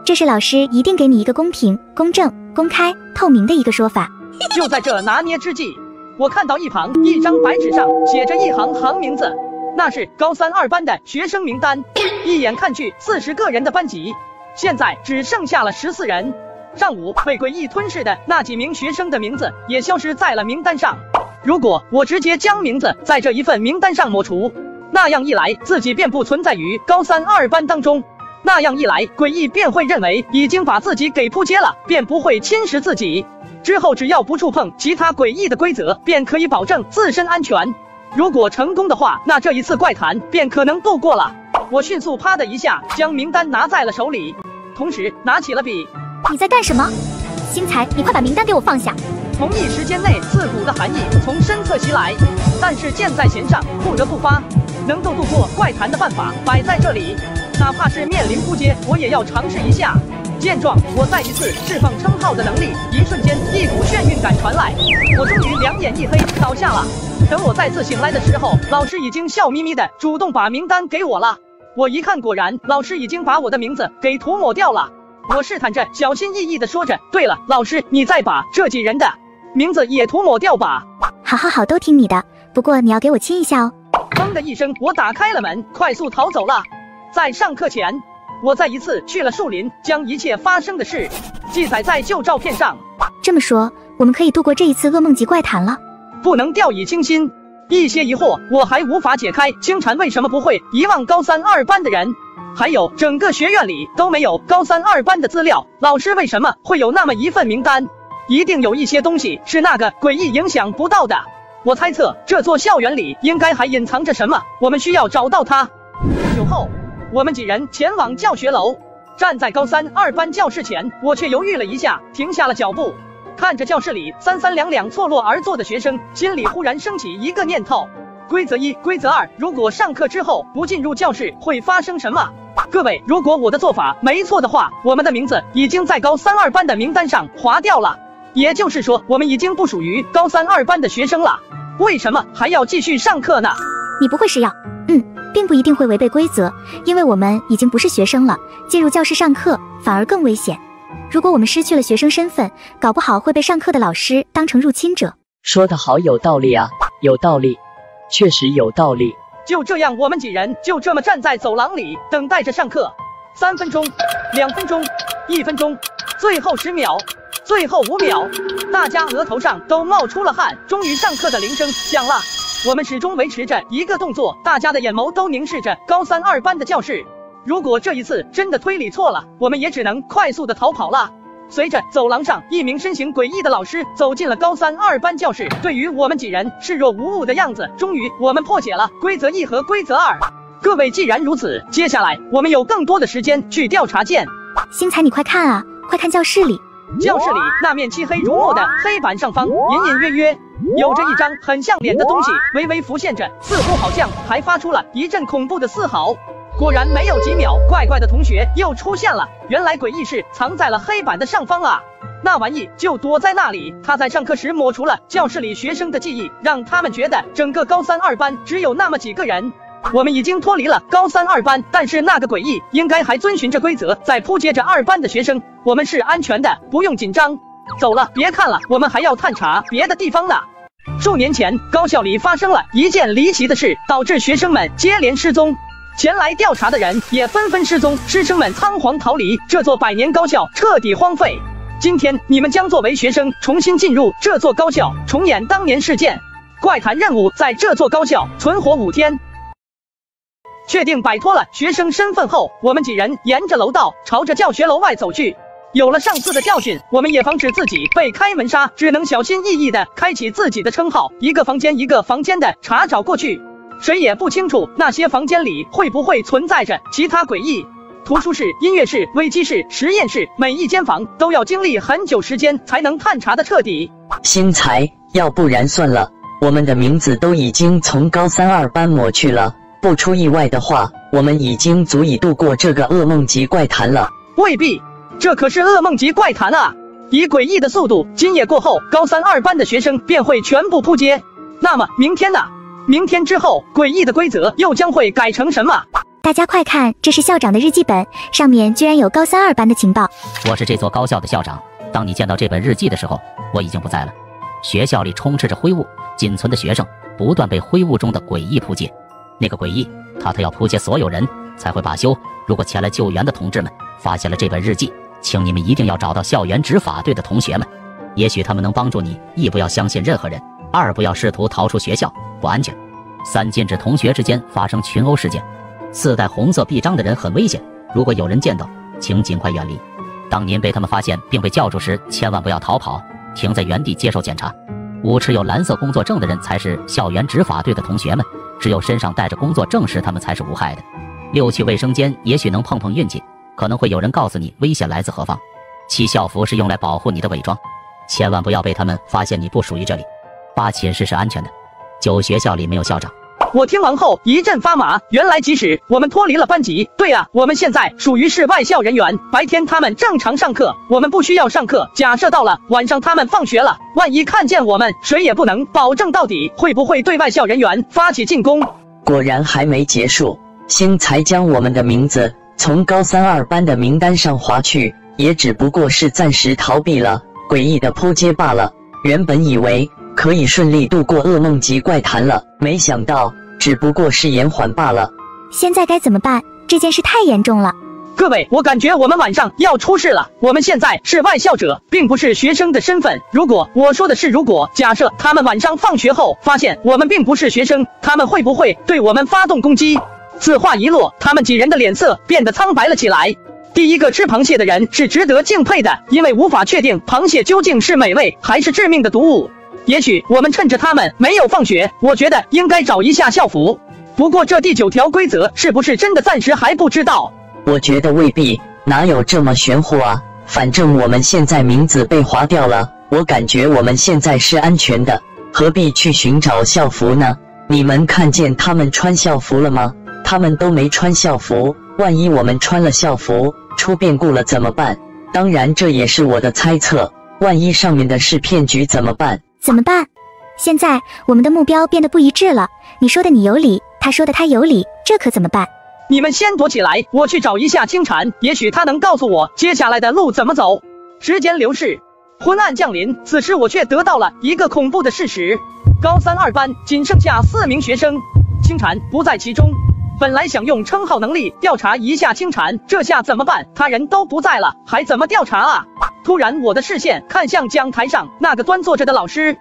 这是老师一定给你一个公平、公正、公开、透明的一个说法。就在这拿捏之际，我看到一旁一张白纸上写着一行名字，那是高3 2班的学生名单。一眼看去，40个人的班级，现在只剩下了14人。上午被诡异吞噬的那几名学生的名字也消失在了名单上。如果我直接将名字在这一份名单上抹除，那样一来自己便不存在于高3、2班当中，那样一来诡异便会认为已经把自己给扑街了，便不会侵蚀自己。之后只要不触碰其他诡异的规则，便可以保证自身安全。如果成功的话，那这一次怪谈便可能度过了。我迅速啪的一下将名单拿在了手里，同时拿起了笔。你在干什么？星财，你快把名单给我放下！同一时间内，刺骨的寒意从身侧袭来，但是箭在弦上，不得不发。能够度过怪谈的办法摆在这里，哪怕是面临扑街，我也要尝试一下。见状，我再一次释放称号的能力，一瞬间，一股眩晕感传来，我终于两眼一黑倒下了。等我再次醒来的时候，老师已经笑眯眯的主动把名单给我了。我一看，果然老师已经把我的名字给涂抹掉了。我试探着，小心翼翼的说着：“对了，老师，你再把这几人的名字也涂抹掉吧。”好，都听你的，不过你要给我亲一下哦。砰的一声，我打开了门，快速逃走了。在上课前，我再一次去了树林，将一切发生的事记载在旧照片上。这么说，我们可以度过这一次噩梦级怪谈了。不能掉以轻心。一些疑惑我还无法解开，清禅为什么不会遗忘高3、2班的人？还有整个学院里都没有高3、2班的资料，老师为什么会有那么一份名单？一定有一些东西是那个诡异影响不到的。我猜测这座校园里应该还隐藏着什么，我们需要找到它。不久后，我们几人前往教学楼。站在高3、2班教室前，我却犹豫了一下，停下了脚步。看着教室里三三两两错落而坐的学生，心里忽然升起一个念头：规则1、规则2，如果上课之后不进入教室，会发生什么？各位，如果我的做法没错的话，我们的名字已经在高3、2班的名单上划掉了，也就是说，我们已经不属于高3、2班的学生了。为什么还要继续上课呢？你不会是要……并不一定会违背规则，因为我们已经不是学生了，进入教室上课反而更危险。如果我们失去了学生身份，搞不好会被上课的老师当成入侵者。说得好，有道理啊，有道理，确实有道理。就这样，我们几人就这么站在走廊里，等待着上课。3分钟、2分钟、1分钟，最后10秒，最后5秒，大家额头上都冒出了汗。终于，上课的铃声响了。我们始终维持着一个动作，大家的眼眸都凝视着高3、2班的教室。如果这一次真的推理错了，我们也只能快速的逃跑了。随着走廊上一名身形诡异的老师走进了高3、2班教室，对于我们几人视若无物的样子。终于，我们破解了规则1和规则2。各位，既然如此，接下来我们有更多的时间去调查见。星财，你快看啊，快看教室里！教室里那面漆黑如墨的黑板上方，隐隐约约有着一张很像脸的东西，微微浮现着，似乎好像还发出了一阵恐怖的嘶嚎。果然没有几秒，怪怪的同学又出现了。原来诡异是藏在了黑板的上方啊！那玩意就躲在那里。他在上课时抹除了教室里学生的记忆，让他们觉得整个高3、2班只有那么几个人。我们已经脱离了高3、2班，但是那个诡异应该还遵循着规则，在扑接着2班的学生。我们是安全的，不用紧张。走了，别看了，我们还要探查别的地方呢。数年前，高校里发生了一件离奇的事，导致学生们接连失踪。前来调查的人也纷纷失踪，师生们仓皇逃离，这座100年高校彻底荒废。今天你们将作为学生重新进入这座高校，重演当年事件。怪谈任务在这座高校存活5天。确定摆脱了学生身份后，我们几人沿着楼道朝着教学楼外走去。有了上次的教训，我们也防止自己被开门杀，只能小心翼翼地开启自己的称号，一个房间一个房间的查找过去。谁也不清楚那些房间里会不会存在着其他诡异。图书室、音乐室、危机室、实验室，每一间房都要经历很久时间才能探查的彻底。星财，要不然算了，我们的名字都已经从高3、2班抹去了，不出意外的话，我们已经足以度过这个噩梦级怪谈了。未必，这可是噩梦级怪谈啊！以诡异的速度，今夜过后，高3、2班的学生便会全部扑街。那么明天呢？明天之后，诡异的规则又将会改成什么？大家快看，这是校长的日记本，上面居然有高3、2班的情报。我是这座高校的校长，当你见到这本日记的时候，我已经不在了。学校里充斥着灰雾，仅存的学生不断被灰雾中的诡异扑街。那个诡异，他要扑街所有人才会罢休。如果前来救援的同志们发现了这本日记，请你们一定要找到校园执法队的同学们，也许他们能帮助你。一不要相信任何人，二不要试图逃出学校，不安全。三禁止同学之间发生群殴事件。四带红色臂章的人很危险，如果有人见到，请尽快远离。当您被他们发现并被叫住时，千万不要逃跑，停在原地接受检查。五持有蓝色工作证的人才是校园执法队的同学们，只有身上带着工作证时，他们才是无害的。六去卫生间，也许能碰碰运气，可能会有人告诉你危险来自何方。七校服是用来保护你的伪装，千万不要被他们发现你不属于这里。八寝室是安全的。九学校里没有校长。我听完后一阵发麻，原来即使我们脱离了班级，对啊，我们现在属于是外校人员，白天他们正常上课，我们不需要上课。假设到了晚上他们放学了，万一看见我们，谁也不能保证到底会不会对外校人员发起进攻。果然还没结束，星才将我们的名字从高三二班的名单上划去，也只不过是暂时逃避了诡异的扑街罢了。原本以为可以顺利度过噩梦级怪谈了，没想到只不过是延缓罢了。现在该怎么办？这件事太严重了。各位，我感觉我们晚上要出事了。我们现在是外校者，并不是学生的身份。如果我说的是如果，假设他们晚上放学后发现我们并不是学生，他们会不会对我们发动攻击？此话一落，他们几人的脸色变得苍白了起来。第一个吃螃蟹的人是值得敬佩的，因为无法确定螃蟹究竟是美味还是致命的毒物。也许我们趁着他们没有放学，我觉得应该找一下校服。不过这第9条规则是不是真的，暂时还不知道。我觉得未必，哪有这么玄乎啊？反正我们现在名字被划掉了，我感觉我们现在是安全的，何必去寻找校服呢？你们看见他们穿校服了吗？他们都没穿校服，万一我们穿了校服出变故了怎么办？当然这也是我的猜测，万一上面的是骗局怎么办？怎么办？现在我们的目标变得不一致了，你说的你有理，他说的他有理，这可怎么办？你们先躲起来，我去找一下清禅，也许他能告诉我接下来的路怎么走。时间流逝，昏暗降临，此时我却得到了一个恐怖的事实：高三二班仅剩下4名学生，清禅不在其中。本来想用称号能力调查一下清禅，这下怎么办？他人都不在了，还怎么调查啊？突然我的视线看向讲台上那个端坐着的老师，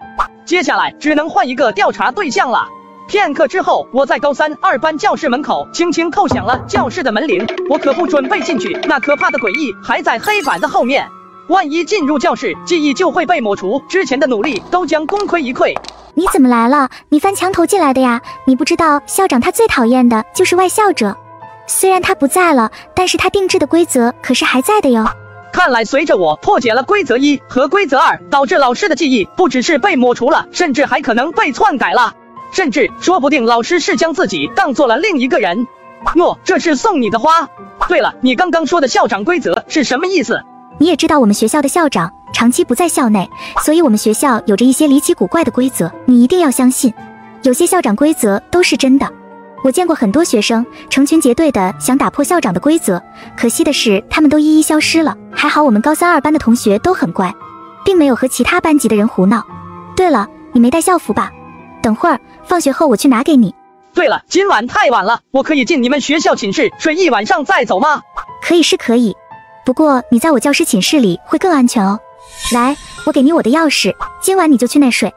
接下来只能换一个调查对象了。片刻之后，我在高三二班教室门口轻轻叩响了教室的门铃。我可不准备进去，那可怕的诡异还在黑板的后面，万一进入教室，记忆就会被抹除，之前的努力都将功亏一篑。你怎么来了？你翻墙头进来的呀？你不知道校长他最讨厌的就是外校者，虽然他不在了，但是他定制的规则可是还在的哟。看来随着我破解了规则1和规则2，导致老师的记忆不只是被抹除了，甚至还可能被篡改了，甚至说不定老师是将自己当做了另一个人。诺，这是送你的花。对了，你刚刚说的校长规则是什么意思？你也知道我们学校的校长长期不在校内，所以我们学校有着一些离奇古怪的规则，你一定要相信。有些校长规则都是真的，我见过很多学生成群结队的想打破校长的规则，可惜的是他们都一一消失了。还好我们高三二班的同学都很乖，并没有和其他班级的人胡闹。对了，你没带校服吧？等会儿放学后我去拿给你。对了，今晚太晚了，我可以进你们学校寝室睡一晚上再走吗？可以是可以，不过你在我教师寝室里会更安全哦。来，我给你我的钥匙，今晚你就去那睡。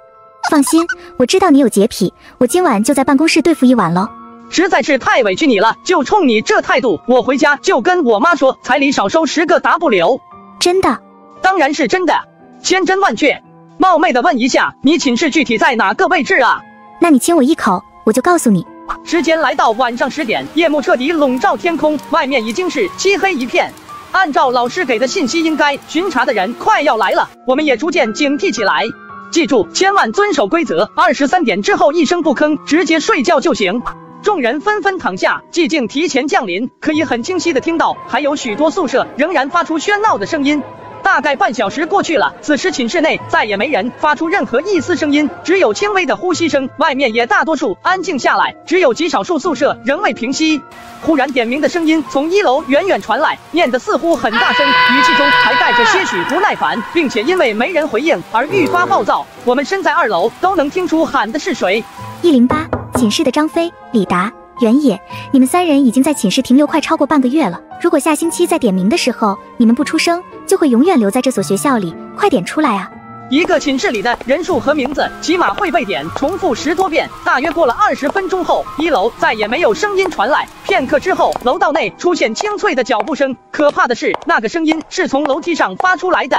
放心，我知道你有洁癖，我今晚就在办公室对付一晚喽。实在是太委屈你了，就冲你这态度，我回家就跟我妈说，彩礼少收10个 W。真的？当然是真的，千真万确。冒昧的问一下，你寝室具体在哪个位置啊？那你亲我一口，我就告诉你。时间来到晚上10点，夜幕彻底笼罩天空，外面已经是漆黑一片。按照老师给的信息，应该巡查的人快要来了，我们也逐渐警惕起来。记住，千万遵守规则，23点之后一声不吭，直接睡觉就行。众人纷纷躺下，寂静提前降临，可以很清晰的听到，还有许多宿舍仍然发出喧闹的声音。大概半小时过去了，此时寝室内再也没人发出任何一丝声音，只有轻微的呼吸声，外面也大多数安静下来，只有极少数宿舍仍未平息。忽然点名的声音从1楼远远传来，念得似乎很大声，语气中还带着些许不耐烦，并且因为没人回应而愈发暴躁。我们身在2楼都能听出喊的是谁。108寝室的张飞、李达、原野，你们3人已经在寝室停留快超过半个月了。如果下星期在点名的时候你们不出声，就会永远留在这所学校里。快点出来啊！一个寝室里的人数和名字起码会被点重复10多遍。大约过了20分钟后，1楼再也没有声音传来。片刻之后，楼道内出现清脆的脚步声。可怕的是，那个声音是从楼梯上发出来的。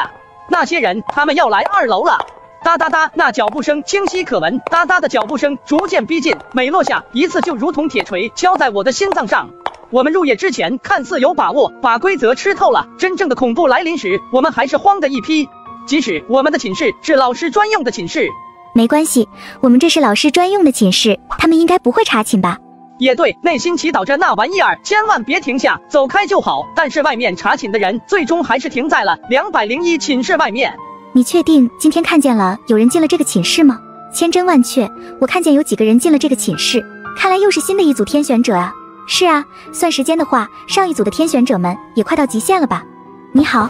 那些人，他们要来2楼了。哒哒哒，那脚步声清晰可闻，哒哒的脚步声逐渐逼近，每落下一次就如同铁锤敲在我的心脏上。我们入夜之前看似有把握把规则吃透了，真正的恐怖来临时，我们还是慌的一批。即使我们的寝室是老师专用的寝室，没关系，我们这是老师专用的寝室，他们应该不会查寝吧？也对，内心祈祷着那玩意儿千万别停下，走开就好。但是外面查寝的人最终还是停在了201寝室外面。你确定今天看见了有人进了这个寝室吗？千真万确，我看见有几个人进了这个寝室，看来又是新的一组天选者啊。是啊，算时间的话，上一组的天选者们也快到极限了吧？你好，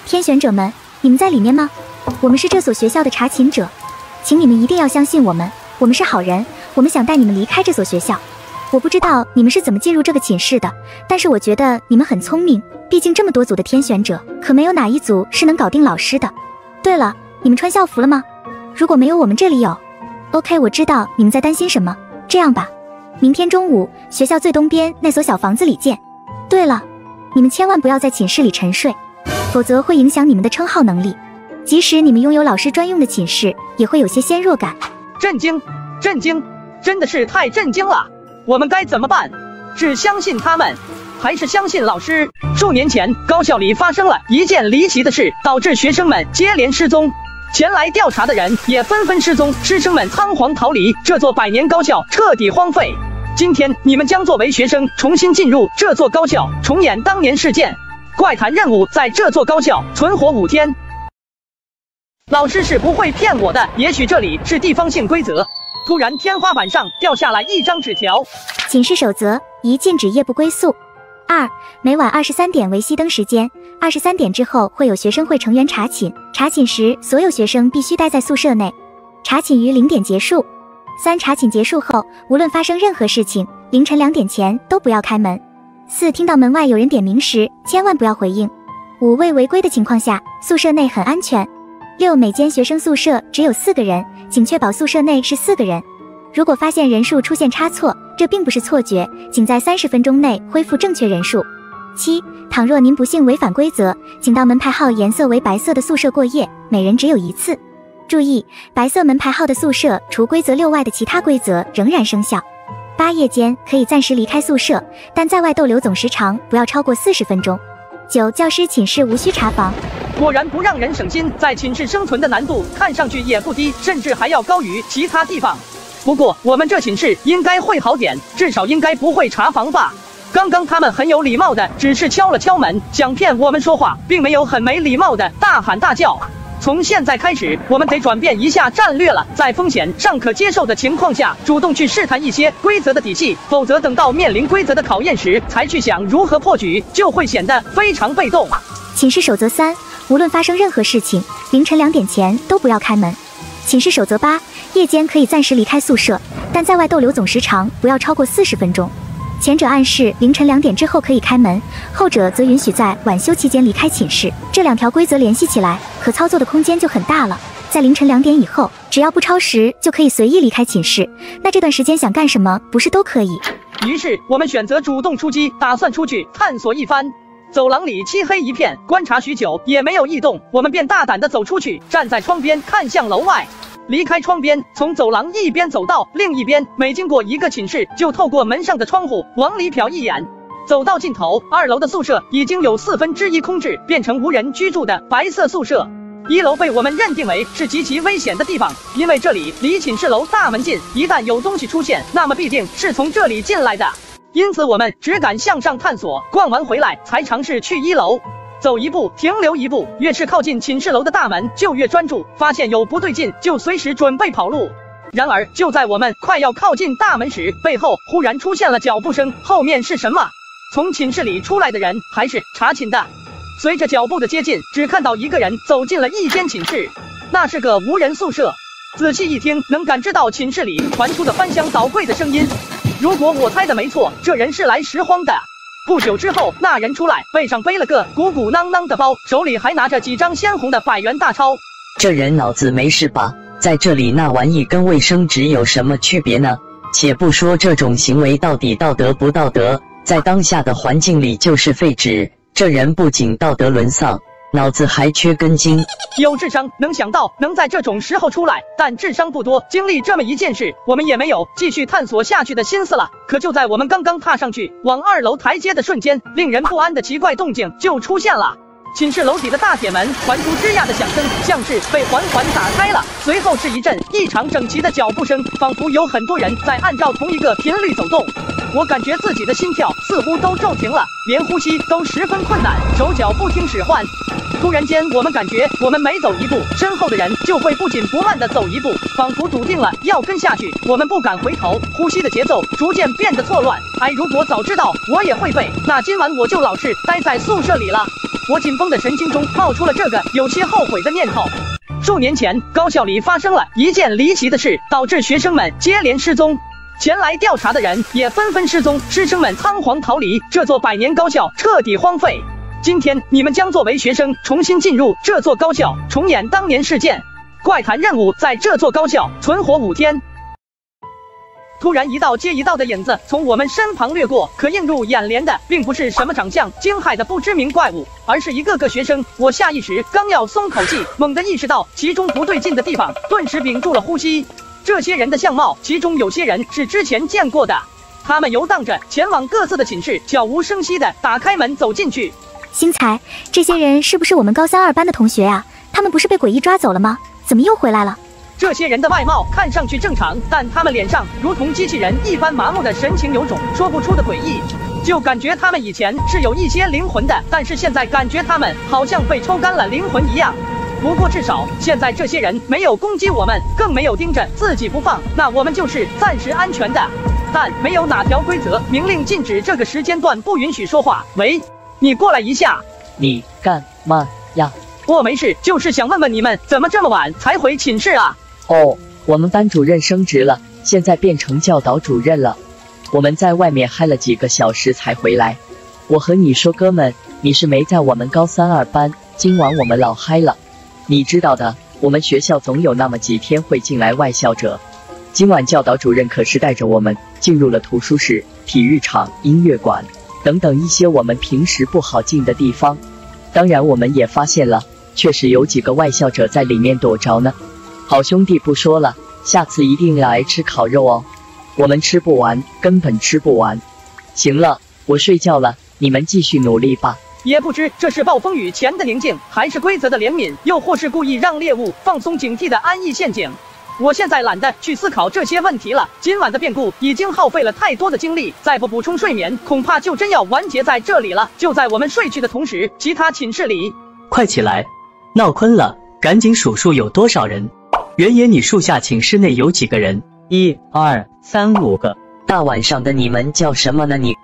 天选者们，你们在里面吗？我们是这所学校的查寝者，请你们一定要相信我们，我们是好人，我们想带你们离开这所学校。我不知道你们是怎么进入这个寝室的，但是我觉得你们很聪明，毕竟这么多组的天选者，可没有哪一组是能搞定老师的。对了，你们穿校服了吗？如果没有，我们这里有。OK， 我知道你们在担心什么。这样吧，明天中午学校最东边那所小房子里见。对了，你们千万不要在寝室里沉睡，否则会影响你们的称号能力。即使你们拥有老师专用的寝室，也会有些鲜弱感。震惊，震惊，真的是太震惊了！我们该怎么办？是相信他们，还是相信老师？数年前，高校里发生了一件离奇的事，导致学生们接连失踪。前来调查的人也纷纷失踪，师生们仓皇逃离，这座100年高校彻底荒废。今天，你们将作为学生重新进入这座高校，重演当年事件。怪谈任务在这座高校存活5天。老师是不会骗我的，也许这里是地方性规则。突然，天花板上掉下来一张纸条：寝室守则：1、禁止夜不归宿；2、每晚23点为熄灯时间，23点之后会有学生会成员查寝，查寝时所有学生必须待在宿舍内，查寝于0点结束。3、查寝结束后，无论发生任何事情，凌晨2点前都不要开门。4、听到门外有人点名时，千万不要回应。5、未违规的情况下，宿舍内很安全。6、每间学生宿舍只有4个人，请确保宿舍内是4个人。如果发现人数出现差错，这并不是错觉，请在30分钟内恢复正确人数。7、倘若您不幸违反规则，请到门牌号颜色为白色的宿舍过夜，每人只有1次。注意，白色门牌号的宿舍除规则6外的其他规则仍然生效。8、夜间可以暂时离开宿舍，但在外逗留总时长不要超过40分钟。9、教师寝室无需查房。果然不让人省心，在寝室生存的难度看上去也不低，甚至还要高于其他地方。不过我们这寝室应该会好点，至少应该不会查房吧。刚刚他们很有礼貌的只是敲了敲门，想骗我们说话，并没有很没礼貌的大喊大叫。从现在开始，我们得转变一下战略了，在风险尚可接受的情况下，主动去试探一些规则的底细，否则等到面临规则的考验时，才去想如何破局，就会显得非常被动。寝室守则3，无论发生任何事情，凌晨2点前都不要开门。寝室守则8，夜间可以暂时离开宿舍，但在外逗留总时长不要超过40分钟。前者暗示凌晨2点之后可以开门，后者则允许在晚休期间离开寝室。这2条规则联系起来，可操作的空间就很大了。在凌晨2点以后，只要不超时，就可以随意离开寝室。那这段时间想干什么，不是都可以？于是我们选择主动出击，打算出去探索一番。走廊里漆黑一片，观察许久也没有异动，我们便大胆地走出去，站在窗边看向楼外。离开窗边，从走廊一边走到另一边，每经过一个寝室，就透过门上的窗户往里瞟一眼。走到尽头，2楼的宿舍已经有1/4空置，变成无人居住的白色宿舍。1楼被我们认定为是极其危险的地方，因为这里离寝室楼大门近，一旦有东西出现，那么必定是从这里进来的。因此我们只敢向上探索，逛完回来才尝试去1楼。走一步停留一步，越是靠近寝室楼的大门就越专注，发现有不对劲就随时准备跑路。然而就在我们快要靠近大门时，背后忽然出现了脚步声，后面是什么？从寝室里出来的人还是查寝的？随着脚步的接近，只看到一个人走进了一间寝室，那是个无人宿舍。仔细一听，能感知到寝室里传出的翻箱倒柜的声音。如果我猜的没错，这人是来拾荒的。不久之后，那人出来，背上背了个鼓鼓囊囊的包，手里还拿着几张鲜红的100元大钞。这人脑子没事吧？在这里那玩意跟卫生纸有什么区别呢？且不说这种行为到底道德不道德，在当下的环境里就是废纸。这人不仅道德沦丧，脑子还缺根筋。有智商能想到能在这种时候出来，但智商不多，经历这么一件事，我们也没有继续探索下去的心思了。可就在我们刚刚踏上去往2楼台阶的瞬间，令人不安的奇怪动静就出现了。寝室楼底的大铁门传出吱呀的响声，像是被缓缓打开了，随后是一阵异常整齐的脚步声，仿佛有很多人在按照同一个频率走动。我感觉自己的心跳似乎都骤停了，连呼吸都十分困难，手脚不听使唤。突然间，我们感觉我们每走一步，身后的人就会不紧不慢地走一步，仿佛笃定了要跟下去。我们不敢回头，呼吸的节奏逐渐变得错乱。如果早知道我也会背，那今晚我就老是待在宿舍里了。我紧绷的神经中冒出了这个有些后悔的念头。数年前，高校里发生了一件离奇的事，导致学生们接连失踪。前来调查的人也纷纷失踪，师生们仓皇逃离，这座100年高校彻底荒废。今天你们将作为学生重新进入这座高校，重演当年事件。怪谈任务在这座高校存活5天。突然一道接一道的影子从我们身旁掠过，可映入眼帘的并不是什么长相惊骇的不知名怪物，而是一个个学生。我下意识刚要松口气，猛地意识到其中不对劲的地方，顿时屏住了呼吸。这些人的相貌，其中有些人是之前见过的。他们游荡着前往各自的寝室，悄无声息地打开门走进去。星财，这些人是不是我们高3、2班的同学啊？他们不是被诡异抓走了吗？怎么又回来了？这些人的外貌看上去正常，但他们脸上如同机器人一般麻木的神情，有种说不出的诡异。就感觉他们以前是有一些灵魂的，但是现在感觉他们好像被抽干了灵魂一样。不过至少现在这些人没有攻击我们，更没有盯着自己不放，那我们就是暂时安全的。但没有哪条规则明令禁止这个时间段不允许说话。喂，你过来一下。你干嘛呀？我没事，就是想问问你们怎么这么晚才回寝室啊？哦，我们班主任升职了，现在变成教导主任了。我们在外面嗨了几个小时才回来。我和你说，哥们，你是没在我们高3、2班，今晚我们老嗨了。你知道的，我们学校总有那么几天会进来外校者。今晚教导主任可是带着我们进入了图书室、体育场、音乐馆等等一些我们平时不好进的地方。当然我们也发现了，确实有几个外校者在里面躲着呢。好兄弟不说了，下次一定要来吃烤肉哦。我们吃不完，根本吃不完。行了，我睡觉了，你们继续努力吧。也不知这是暴风雨前的宁静，还是规则的怜悯，又或是故意让猎物放松警惕的安逸陷阱。我现在懒得去思考这些问题了，今晚的变故已经耗费了太多的精力，再不补充睡眠，恐怕就真要完结在这里了。就在我们睡去的同时，其他寝室里，快起来，闹坤了，赶紧数数有多少人。原野，你数下寝室内有几个人？1、2、3、5个。大晚上的你们叫什么呢？你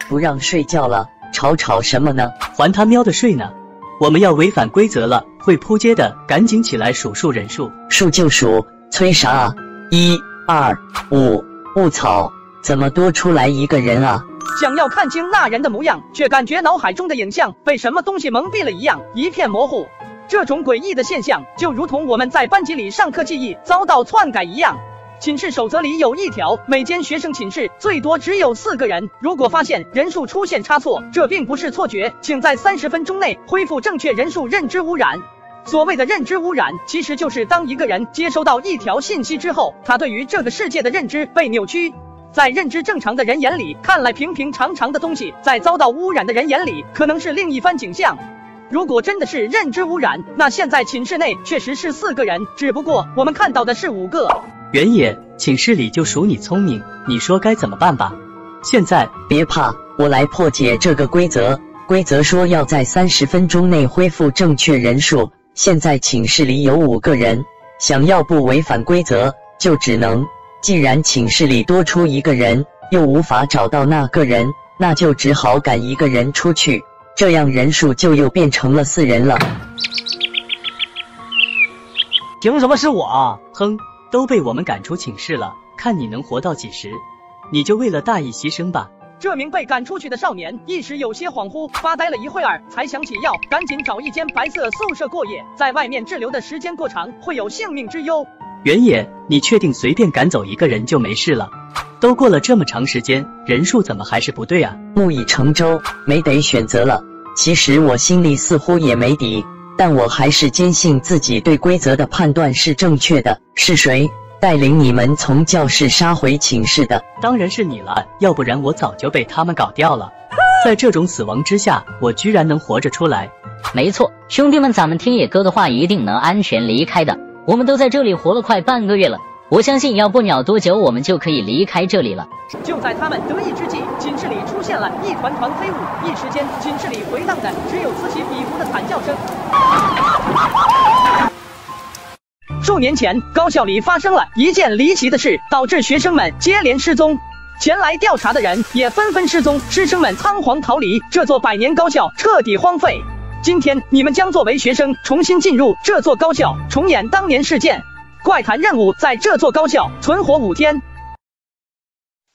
不让睡觉了，吵什么呢？还他喵的睡呢！我们要违反规则了，会扑街的，赶紧起来数数人数。数就数，催啥啊？1、2、5，我操，怎么多出来一个人啊？想要看清那人的模样，却感觉脑海中的影像被什么东西蒙蔽了一样，一片模糊。这种诡异的现象，就如同我们在班级里上课记忆遭到篡改一样。寝室守则里有一条，每间学生寝室最多只有4个人，如果发现人数出现差错，这并不是错觉，请在30分钟内恢复正确人数。认知污染，所谓的认知污染，其实就是当一个人接收到一条信息之后，他对于这个世界的认知被扭曲。在认知正常的人眼里，看来平平常常的东西，在遭到污染的人眼里，可能是另一番景象。如果真的是认知污染，那现在寝室内确实是4个人，只不过我们看到的是5个。原野，寝室里就数你聪明，你说该怎么办吧？现在别怕，我来破解这个规则。规则说要在30分钟内恢复正确人数，现在寝室里有5个人，想要不违反规则，就只能，既然寝室里多出一个人，又无法找到那个人，那就只好赶一个人出去，这样人数就又变成了4人了。凭什么是我啊？哼，都被我们赶出寝室了，看你能活到几时。你就为了大义牺牲吧。这名被赶出去的少年一时有些恍惚，发呆了一会儿，才想起要赶紧找一间白色宿舍过夜，在外面滞留的时间过长，会有性命之忧。原野，你确定随便赶走一个人就没事了？都过了这么长时间，人数怎么还是不对啊？木已成舟，没得选择了。其实我心里似乎也没底，但我还是坚信自己对规则的判断是正确的。是谁带领你们从教室杀回寝室的？当然是你了，要不然我早就被他们搞掉了。在这种死亡之下，我居然能活着出来。没错，兄弟们，咱们听野哥的话，一定能安全离开的。我们都在这里活了快半个月了，我相信要不了多久，我们就可以离开这里了。就在他们得意之际，寝室里出现了一团团黑雾，一时间寝室里回荡的只有此起彼伏的惨叫声。数年前，高校里发生了一件离奇的事，导致学生们接连失踪。前来调查的人也纷纷失踪，师生们仓皇逃离，这座百年高校彻底荒废。今天，你们将作为学生重新进入这座高校，重演当年事件。怪谈任务在这座高校存活5天。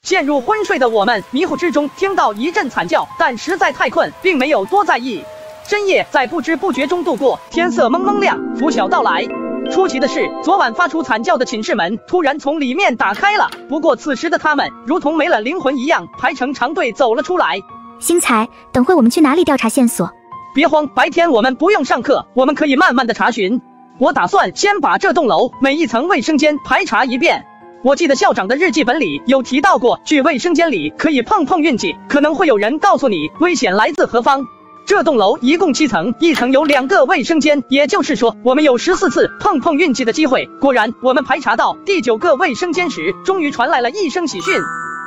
陷入昏睡的我们迷糊之中听到一阵惨叫，但实在太困，并没有多在意。深夜在不知不觉中度过，天色蒙蒙亮，拂晓到来。出奇的是，昨晚发出惨叫的寝室门突然从里面打开了，不过此时的他们如同没了灵魂一样，排成长队走了出来。星财，等会我们去哪里调查线索？别慌，白天我们不用上课，我们可以慢慢的查询。我打算先把这栋楼每一层卫生间排查一遍。我记得校长的日记本里有提到过，去卫生间里可以碰碰运气，可能会有人告诉你危险来自何方。这栋楼一共7层，一层有2个卫生间，也就是说我们有14次碰碰运气的机会。果然，我们排查到第9个卫生间时，终于传来了一声喜讯。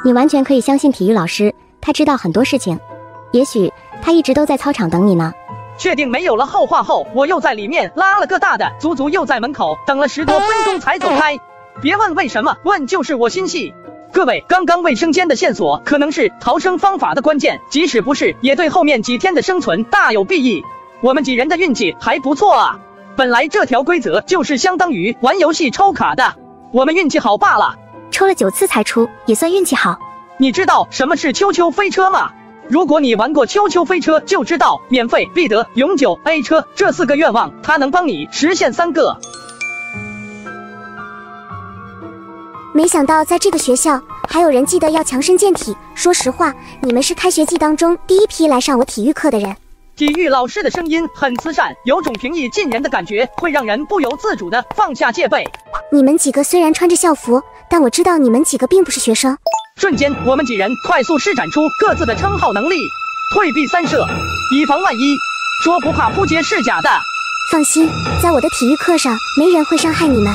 你完全可以相信体育老师，他知道很多事情，也许他一直都在操场等你呢。确定没有了后话后，我又在里面拉了个大的，足足又在门口等了10多分钟才走开。别问为什么，问就是我心细。各位，刚刚卫生间的线索可能是逃生方法的关键，即使不是，也对后面几天的生存大有裨益。我们几人的运气还不错啊！本来这条规则就是相当于玩游戏抽卡的，我们运气好罢了。抽了9次才出，也算运气好。你知道什么是秋秋飞车吗？如果你玩过秋秋飞车，就知道免费必得、永久 A 车这4个愿望，它能帮你实现3个。没想到在这个学校还有人记得要强身健体。说实话，你们是开学季当中第一批来上我体育课的人。体育老师的声音很慈善，有种平易近人的感觉，会让人不由自主地放下戒备。你们几个虽然穿着校服，但我知道你们几个并不是学生。瞬间，我们几人快速施展出各自的称号能力，退避三舍，以防万一。说不怕扑街是假的。放心，在我的体育课上，没人会伤害你们。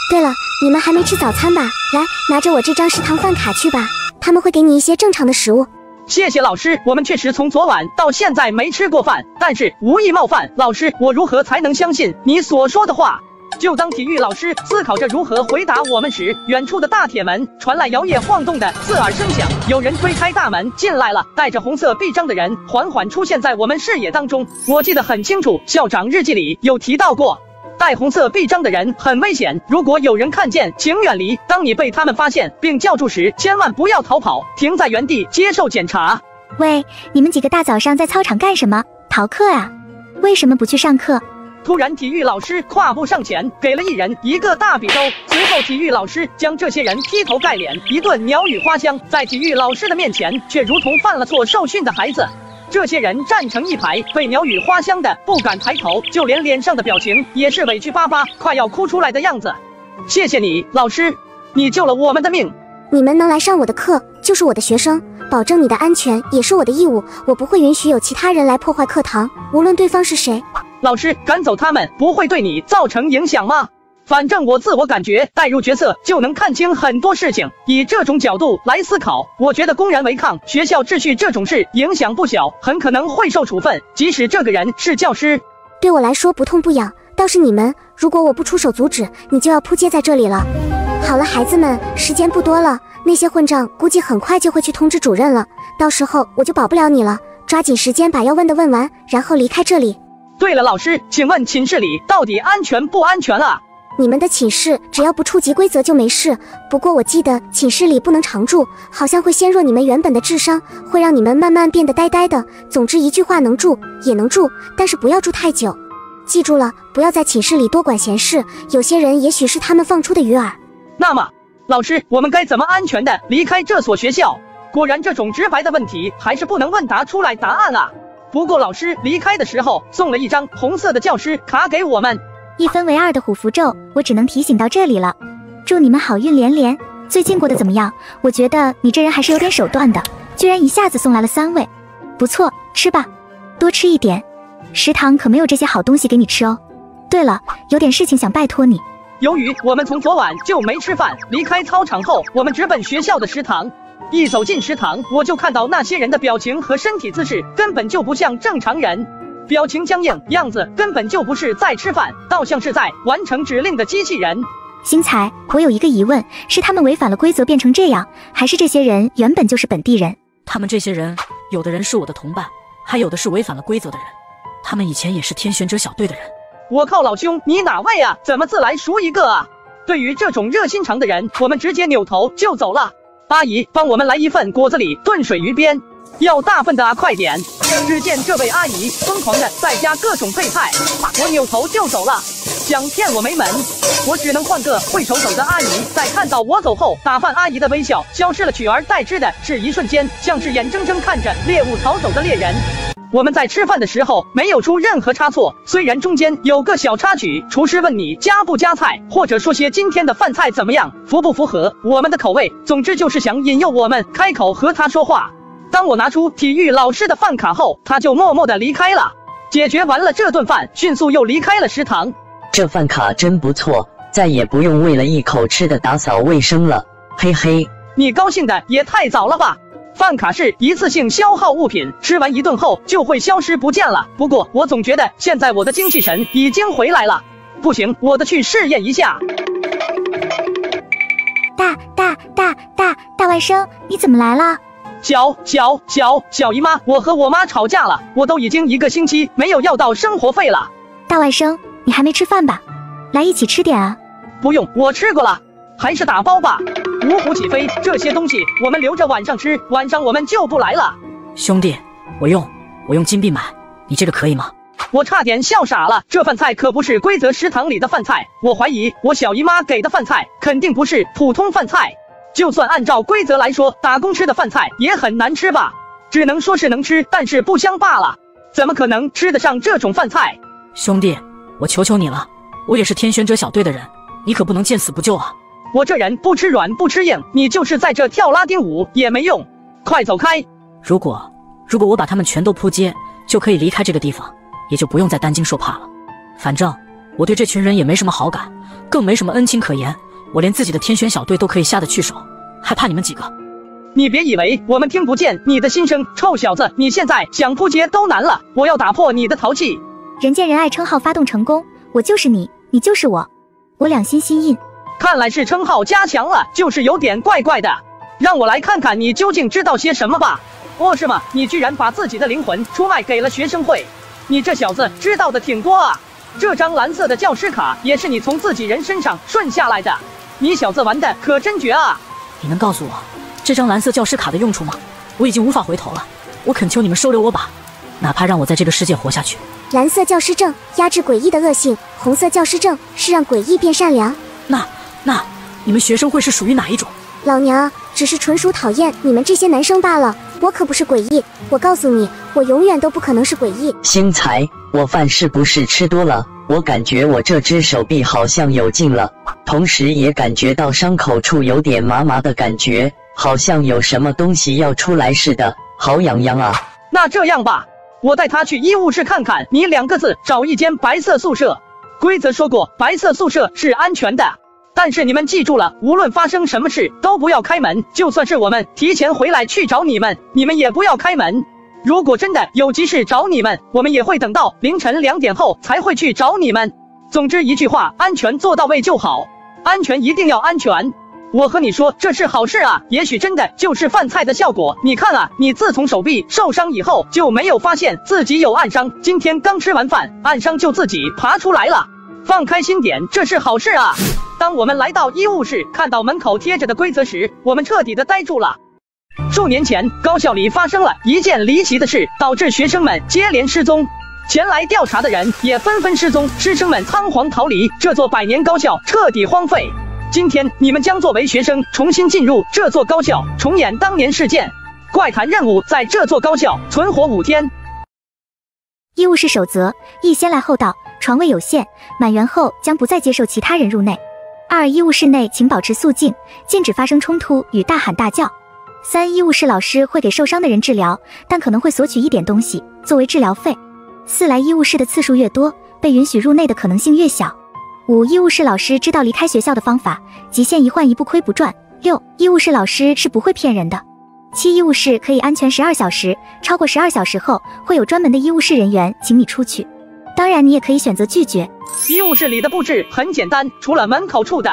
对了，你们还没吃早餐吧？来，拿着我这张食堂饭卡去吧，他们会给你一些正常的食物。谢谢老师，我们确实从昨晚到现在没吃过饭，但是无意冒犯老师，我如何才能相信你所说的话？就当体育老师思考着如何回答我们时，远处的大铁门传来摇曳晃动的刺耳声响，有人推开大门进来了，带着红色臂章的人缓缓出现在我们视野当中。我记得很清楚，校长日记里有提到过，带红色臂章的人很危险，如果有人看见，请远离。当你被他们发现并叫住时，千万不要逃跑，停在原地接受检查。喂，你们几个大早上在操场干什么？逃课啊？为什么不去上课？突然，体育老师跨步上前，给了一人一个大匕首。随后，体育老师将这些人劈头盖脸一顿鸟语花香，在体育老师的面前，却如同犯了错受训的孩子。这些人站成一排，被鸟语花香的不敢抬头，就连脸上的表情也是委屈巴巴，快要哭出来的样子。谢谢你，老师，你救了我们的命。你们能来上我的课，就是我的学生，保证你的安全也是我的义务。我不会允许有其他人来破坏课堂，无论对方是谁。老师，赶走他们不会对你造成影响吗？反正我自我感觉带入角色就能看清很多事情，以这种角度来思考，我觉得公然违抗学校秩序这种事影响不小，很可能会受处分，即使这个人是教师。对我来说不痛不痒，倒是你们，如果我不出手阻止，你就要扑街在这里了。好了，孩子们，时间不多了，那些混账估计很快就会去通知主任了，到时候我就保不了你了，抓紧时间把要问的问完，然后离开这里。对了，老师，请问寝室里到底安全不安全啊？你们的寝室只要不触及规则就没事。不过我记得寝室里不能常住，好像会削弱你们原本的智商，会让你们慢慢变得呆呆的。总之一句话，能住也能住，但是不要住太久。记住了，不要在寝室里多管闲事，有些人也许是他们放出的鱼饵。那么，老师，我们该怎么安全的离开这所学校？果然，这种直白的问题还是不能问答出来答案啊。不过老师离开的时候送了一张红色的教师卡给我们。1分为2的虎符咒，我只能提醒到这里了。祝你们好运连连。最近过得怎么样？我觉得你这人还是有点手段的，居然一下子送来了3位，不错，吃吧，多吃一点。食堂可没有这些好东西给你吃哦。对了，有点事情想拜托你。由于我们从昨晚就没吃饭，离开操场后，我们直奔学校的食堂。一走进食堂，我就看到那些人的表情和身体姿势根本就不像正常人，表情僵硬，样子根本就不是在吃饭，倒像是在完成指令的机器人。星财，我有一个疑问，是他们违反了规则变成这样，还是这些人原本就是本地人？他们这些人，有的人是我的同伴，还有的是违反了规则的人。他们以前也是天选者小队的人。我靠，老兄，你哪位啊？怎么自来熟一个啊？对于这种热心肠的人，我们直接扭头就走了。阿姨，帮我们来一份果子狸炖水鱼边，要大份的啊，快点！只见这位阿姨疯狂的在加各种配菜，我扭头就走了。想骗我没门，我只能换个会手走的阿姨。在看到我走后，打饭阿姨的微笑消失了，取而代之的是一瞬间，像是眼睁睁看着猎物逃走的猎人。我们在吃饭的时候没有出任何差错，虽然中间有个小插曲，厨师问你加不加菜，或者说些今天的饭菜怎么样，符不符合我们的口味，总之就是想引诱我们开口和他说话。当我拿出体育老师的饭卡后，他就默默地离开了。解决完了这顿饭，迅速又离开了食堂。这饭卡真不错，再也不用为了一口吃的打扫卫生了，嘿嘿。你高兴的也太早了吧？饭卡是一次性消耗物品，吃完一顿后就会消失不见了。不过我总觉得现在我的精气神已经回来了，不行，我得去试验一下。大外甥，你怎么来了？小姨妈，我和我妈吵架了，我都已经1个星期没有要到生活费了。大外甥，你还没吃饭吧？来一起吃点啊。不用，我吃过了，还是打包吧。芜湖起飞，这些东西我们留着晚上吃，晚上我们就不来了。兄弟，我用金币买，你这个可以吗？我差点笑傻了，这饭菜可不是规则食堂里的饭菜，我怀疑我小姨妈给的饭菜肯定不是普通饭菜。就算按照规则来说，打工吃的饭菜也很难吃吧？只能说是能吃，但是不香罢了。怎么可能吃得上这种饭菜？兄弟，我求求你了，我也是天选者小队的人，你可不能见死不救啊！我这人不吃软不吃硬，你就是在这跳拉丁舞也没用，快走开！如果我把他们全都扑街，就可以离开这个地方，也就不用再担惊受怕了。反正我对这群人也没什么好感，更没什么恩情可言，我连自己的天选小队都可以下得去手，还怕你们几个？你别以为我们听不见你的心声，臭小子，你现在想扑街都难了，我要打破你的淘气。人见人爱称号发动成功，我就是你，你就是我，我两心心印。看来是称号加强了，就是有点怪怪的。让我来看看你究竟知道些什么吧。哦，是吗？你居然把自己的灵魂出卖给了学生会，你这小子知道的挺多啊。这张蓝色的教师卡也是你从自己人身上顺下来的，你小子玩的可真绝啊！你能告诉我这张蓝色教师卡的用处吗？我已经无法回头了，我恳求你们收留我吧，哪怕让我在这个世界活下去。蓝色教师证压制诡异的恶性，红色教师证是让诡异变善良。那你们学生会是属于哪一种？老娘只是纯属讨厌你们这些男生罢了，我可不是诡异，我告诉你，我永远都不可能是诡异。星财，我饭是不是吃多了？我感觉我这只手臂好像有劲了，同时也感觉到伤口处有点麻麻的感觉，好像有什么东西要出来似的，好痒痒啊！那这样吧，我带他去医务室看看，你2个字找一间白色宿舍。规则说过，白色宿舍是安全的。但是你们记住了，无论发生什么事都不要开门，就算是我们提前回来去找你们，你们也不要开门。如果真的有急事找你们，我们也会等到凌晨2点后才会去找你们。总之一句话，安全做到位就好，安全一定要安全。我和你说，这是好事啊，也许真的就是饭菜的效果。你看啊，你自从手臂受伤以后就没有发现自己有暗伤，今天刚吃完饭，暗伤就自己爬出来了。放开心点，这是好事啊！当我们来到医务室，看到门口贴着的规则时，我们彻底的呆住了。数年前，高校里发生了一件离奇的事，导致学生们接连失踪。前来调查的人也纷纷失踪，师生们仓皇逃离，这座百年高校彻底荒废。今天你们将作为学生重新进入这座高校，重演当年事件。怪谈任务在这座高校存活5天。医务室守则：一、先来后到，床位有限，满员后将不再接受其他人入内。2、医务室内请保持肃静，禁止发生冲突与大喊大叫。3、医务室老师会给受伤的人治疗，但可能会索取一点东西作为治疗费。4、来医务室的次数越多，被允许入内的可能性越小。5、医务室老师知道离开学校的方法，极限一患一不亏不赚。6、医务室老师是不会骗人的。7、医务室可以安全12小时，超过12小时后会有专门的医务室人员请你出去，当然你也可以选择拒绝。医务室里的布置很简单，除了门口处的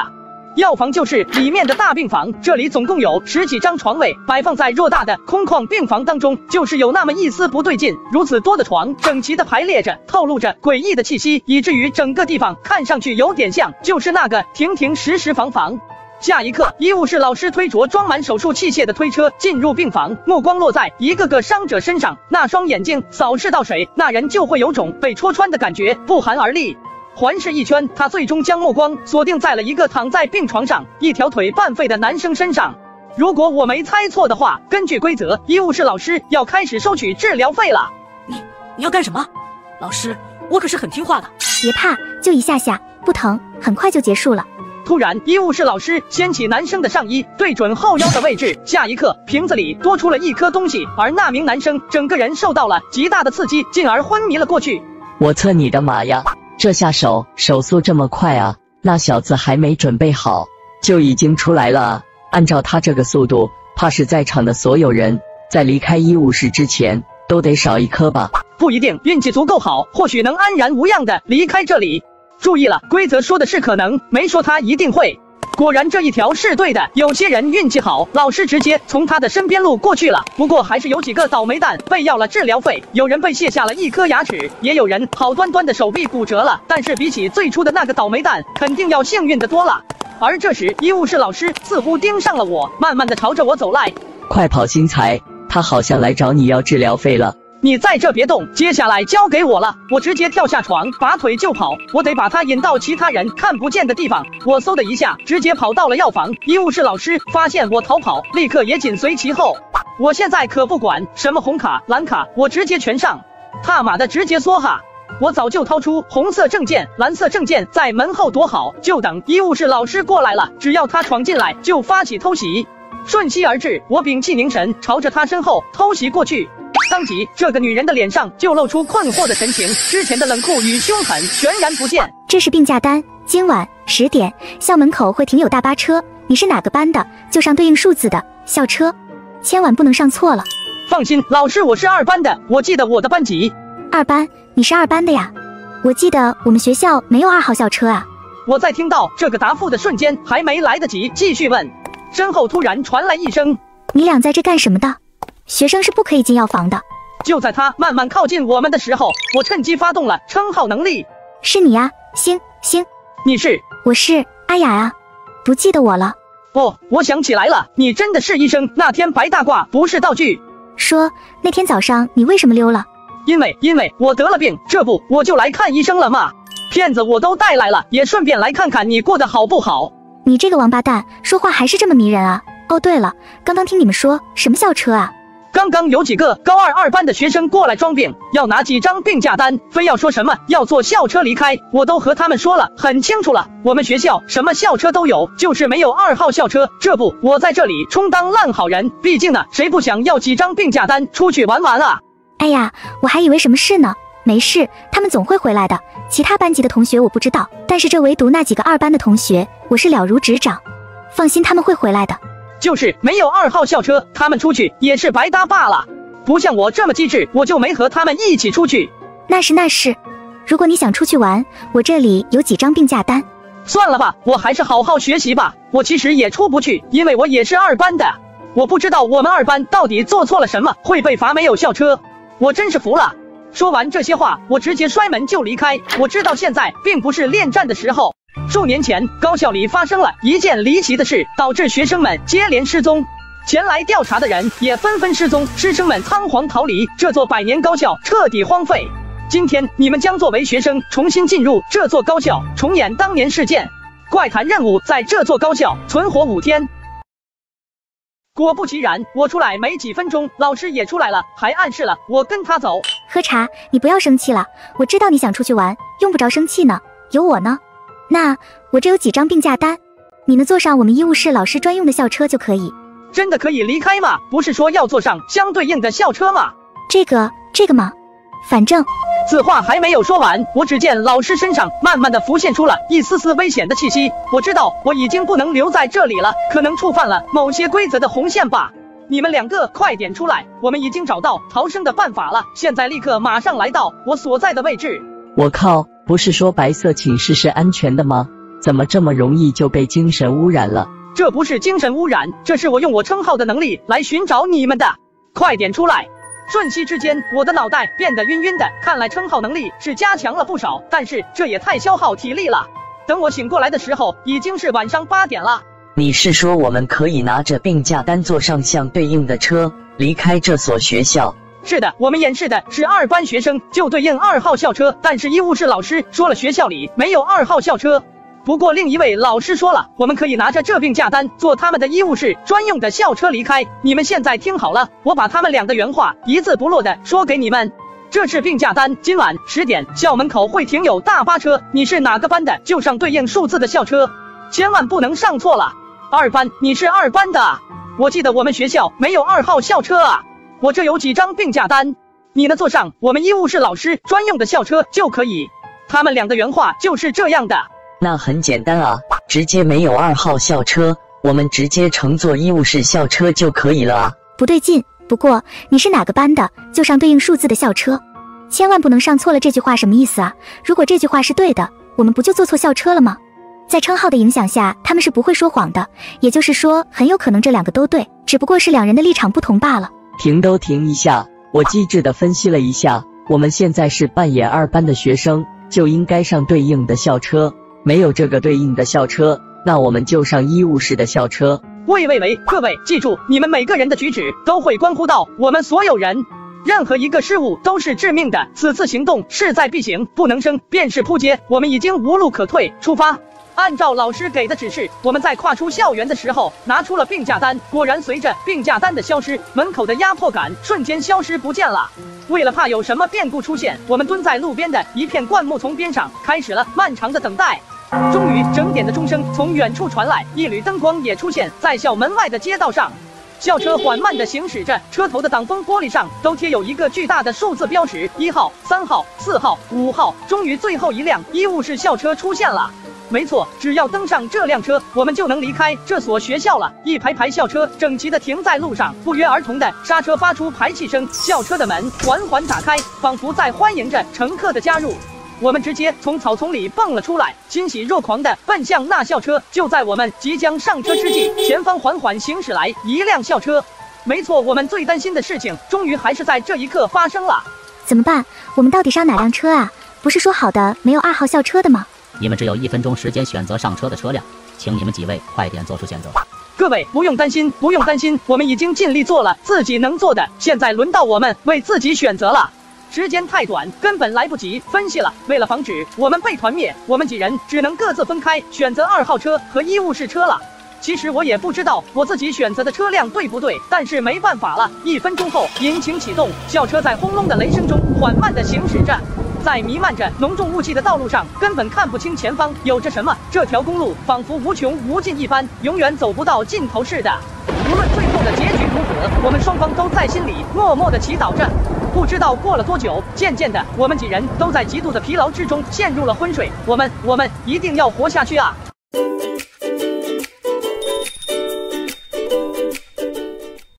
药房就是里面的大病房，这里总共有10几张床位，摆放在偌大的空旷病房当中，就是有那么一丝不对劲。如此多的床整齐的排列着，透露着诡异的气息，以至于整个地方看上去有点像就是那个停停实实房。下一刻，医务室老师推着装满手术器械的推车进入病房，目光落在一个个伤者身上，那双眼睛扫视到谁，那人就会有种被戳穿的感觉，不寒而栗。环视一圈，他最终将目光锁定在了一个躺在病床上、一条腿半废的男生身上。如果我没猜错的话，根据规则，医务室老师要开始收取治疗费了。你要干什么？老师，我可是很听话的。别怕，就一下下，不疼，很快就结束了。突然，医务室老师掀起男生的上衣，对准后腰的位置。下一刻，瓶子里多出了一颗东西，而那名男生整个人受到了极大的刺激，进而昏迷了过去。我策你的马呀！这下手速这么快啊！那小子还没准备好，就已经出来了啊！按照他这个速度，怕是在场的所有人在离开医务室之前都得少一颗吧？不一定，运气足够好，或许能安然无恙的离开这里。注意了，规则说的是可能，没说他一定会。果然这一条是对的，有些人运气好，老师直接从他的身边路过去了。不过还是有几个倒霉蛋被要了治疗费，有人被卸下了一颗牙齿，也有人好端端的手臂骨折了。但是比起最初的那个倒霉蛋，肯定要幸运的多了。而这时，医务室老师似乎盯上了我，慢慢的朝着我走来。快跑，新才，他好像来找你要治疗费了。你在这别动，接下来交给我了。我直接跳下床，拔腿就跑。我得把他引到其他人看不见的地方。我嗖的一下，直接跑到了药房。医务室老师发现我逃跑，立刻也紧随其后。我现在可不管什么红卡、蓝卡，我直接全上。他妈的，直接梭哈！我早就掏出红色证件、蓝色证件，在门后躲好，就等医务室老师过来了。只要他闯进来，就发起偷袭。瞬息而至，我屏气凝神，朝着他身后偷袭过去。当即，这个女人的脸上就露出困惑的神情，之前的冷酷与凶狠全然不见。这是病假单，今晚10点，校门口会停有大巴车，你是哪个班的，就上对应数字的校车，千万不能上错了。放心，老师，我是2班的，我记得我的班级。2班？你是2班的呀？我记得我们学校没有2号校车啊。我在听到这个答复的瞬间，还没来得及继续问，身后突然传来一声：“你俩在这干什么的？学生是不可以进药房的。”就在他慢慢靠近我们的时候，我趁机发动了称号能力。是你呀，星。你是？我是阿雅啊，不记得我了？哦，我想起来了，你真的是医生，那天白大褂不是道具。说那天早上你为什么溜了？因为我得了病，这不我就来看医生了嘛。骗子我都带来了，也顺便来看看你过得好不好。你这个王八蛋，说话还是这么迷人啊。哦对了，刚刚听你们说什么校车啊？刚刚有几个高2班的学生过来装病，要拿几张病假单，非要说什么要坐校车离开，我都和他们说了很清楚了，我们学校什么校车都有，就是没有2号校车。这不，我在这里充当烂好人，毕竟呢，谁不想要几张病假单出去玩玩啊？哎呀，我还以为什么事呢。没事，他们总会回来的。其他班级的同学我不知道，但是这唯独那几个2班的同学，我是了如指掌。放心，他们会回来的。就是没有2号校车，他们出去也是白搭罢了。不像我这么机智，我就没和他们一起出去。那是，如果你想出去玩，我这里有几张病假单。算了吧，我还是好好学习吧。我其实也出不去，因为我也是2班的。我不知道我们2班到底做错了什么，会被罚没有校车。我真是服了。说完这些话，我直接摔门就离开。我知道现在并不是恋战的时候。数年前，高校里发生了一件离奇的事，导致学生们接连失踪。前来调查的人也纷纷失踪，师生们仓皇逃离，这座百年高校彻底荒废。今天你们将作为学生重新进入这座高校，重演当年事件。怪谈任务在这座高校存活5天。果不其然，我出来没几分钟，老师也出来了，还暗示了我跟他走。喝茶，你不要生气了，我知道你想出去玩，用不着生气呢，有我呢。那我这有几张病假单，你们坐上我们医务室老师专用的校车就可以。真的可以离开吗？不是说要坐上相对应的校车吗？这个嘛，反正……此话还没有说完，我只见老师身上慢慢的浮现出了一丝丝危险的气息。我知道我已经不能留在这里了，可能触犯了某些规则的红线吧。你们2个快点出来，我们已经找到逃生的办法了，现在立刻马上来到我所在的位置。我靠，不是说白色寝室是安全的吗？怎么这么容易就被精神污染了？这不是精神污染，这是我用我称号的能力来寻找你们的。快点出来！瞬息之间，我的脑袋变得晕晕的，看来称号能力是加强了不少，但是这也太消耗体力了。等我醒过来的时候，已经是晚上8点了。你是说我们可以拿着病假单坐上相对应的车，离开这所学校？是的，我们演示的是2班学生，就对应2号校车，但是医务室老师说了学校里没有2号校车。不过另一位老师说了，我们可以拿着这病假单坐他们的医务室专用的校车离开。你们现在听好了，我把他们俩的原话一字不落的说给你们。这是病假单，今晚10点校门口会停有大巴车，你是哪个班的就上对应数字的校车，千万不能上错了。2班，你是2班的啊？我记得我们学校没有2号校车啊。我这有几张病假单，你呢坐上我们医务室老师专用的校车就可以。他们俩的原话就是这样的。那很简单啊，直接没有2号校车，我们直接乘坐医务室校车就可以了啊。不对劲，不过你是哪个班的，就上对应数字的校车，千万不能上错了。这句话什么意思啊？如果这句话是对的，我们不就坐错校车了吗？在称号的影响下，他们是不会说谎的，也就是说，很有可能这2个都对，只不过是2人的立场不同罢了。停都停一下，我机智地分析了一下，我们现在是扮演2班的学生，就应该上对应的校车。没有这个对应的校车，那我们就上医务室的校车。喂，各位记住，你们每个人的举止都会关乎到我们所有人，任何一个失误都是致命的。此次行动势在必行，不能生便是扑街，我们已经无路可退，出发。按照老师给的指示，我们在跨出校园的时候拿出了病假单，果然随着病假单的消失，门口的压迫感瞬间消失不见了。为了怕有什么变故出现，我们蹲在路边的一片灌木丛边上，开始了漫长的等待。终于，整点的钟声从远处传来，一缕灯光也出现在校门外的街道上。校车缓慢地行驶着，车头的挡风玻璃上都贴有一个巨大的数字标识，1号、3号、4号、5号。终于，最后一辆医务室校车出现了。没错，只要登上这辆车，我们就能离开这所学校了。一排排校车整齐地停在路上，不约而同的刹车发出排气声，校车的门缓缓打开，仿佛在欢迎着乘客的加入。我们直接从草丛里蹦了出来，欣喜若狂地奔向那校车。就在我们即将上车之际，前方缓缓行驶来一辆校车。没错，我们最担心的事情终于还是在这一刻发生了。怎么办？我们到底上哪辆车啊？不是说好的没有2号校车的吗？你们只有1分钟时间选择上车的车辆，请你们几位快点做出选择。各位不用担心，不用担心，我们已经尽力做了自己能做的，现在轮到我们为自己选择了。时间太短，根本来不及分析了。为了防止我们被团灭，我们几人只能各自分开，选择2号车和医务室车了。其实我也不知道我自己选择的车辆对不对，但是没办法了。1分钟后，引擎启动，校车在轰隆的雷声中缓慢地行驶着。在弥漫着浓重雾气的道路上，根本看不清前方有着什么。这条公路仿佛无穷无尽一般，永远走不到尽头似的。无论最后的结局如何，我们双方都在心里默默地祈祷着。不知道过了多久，渐渐的，我们几人都在极度的疲劳之中陷入了昏睡。我们一定要活下去啊！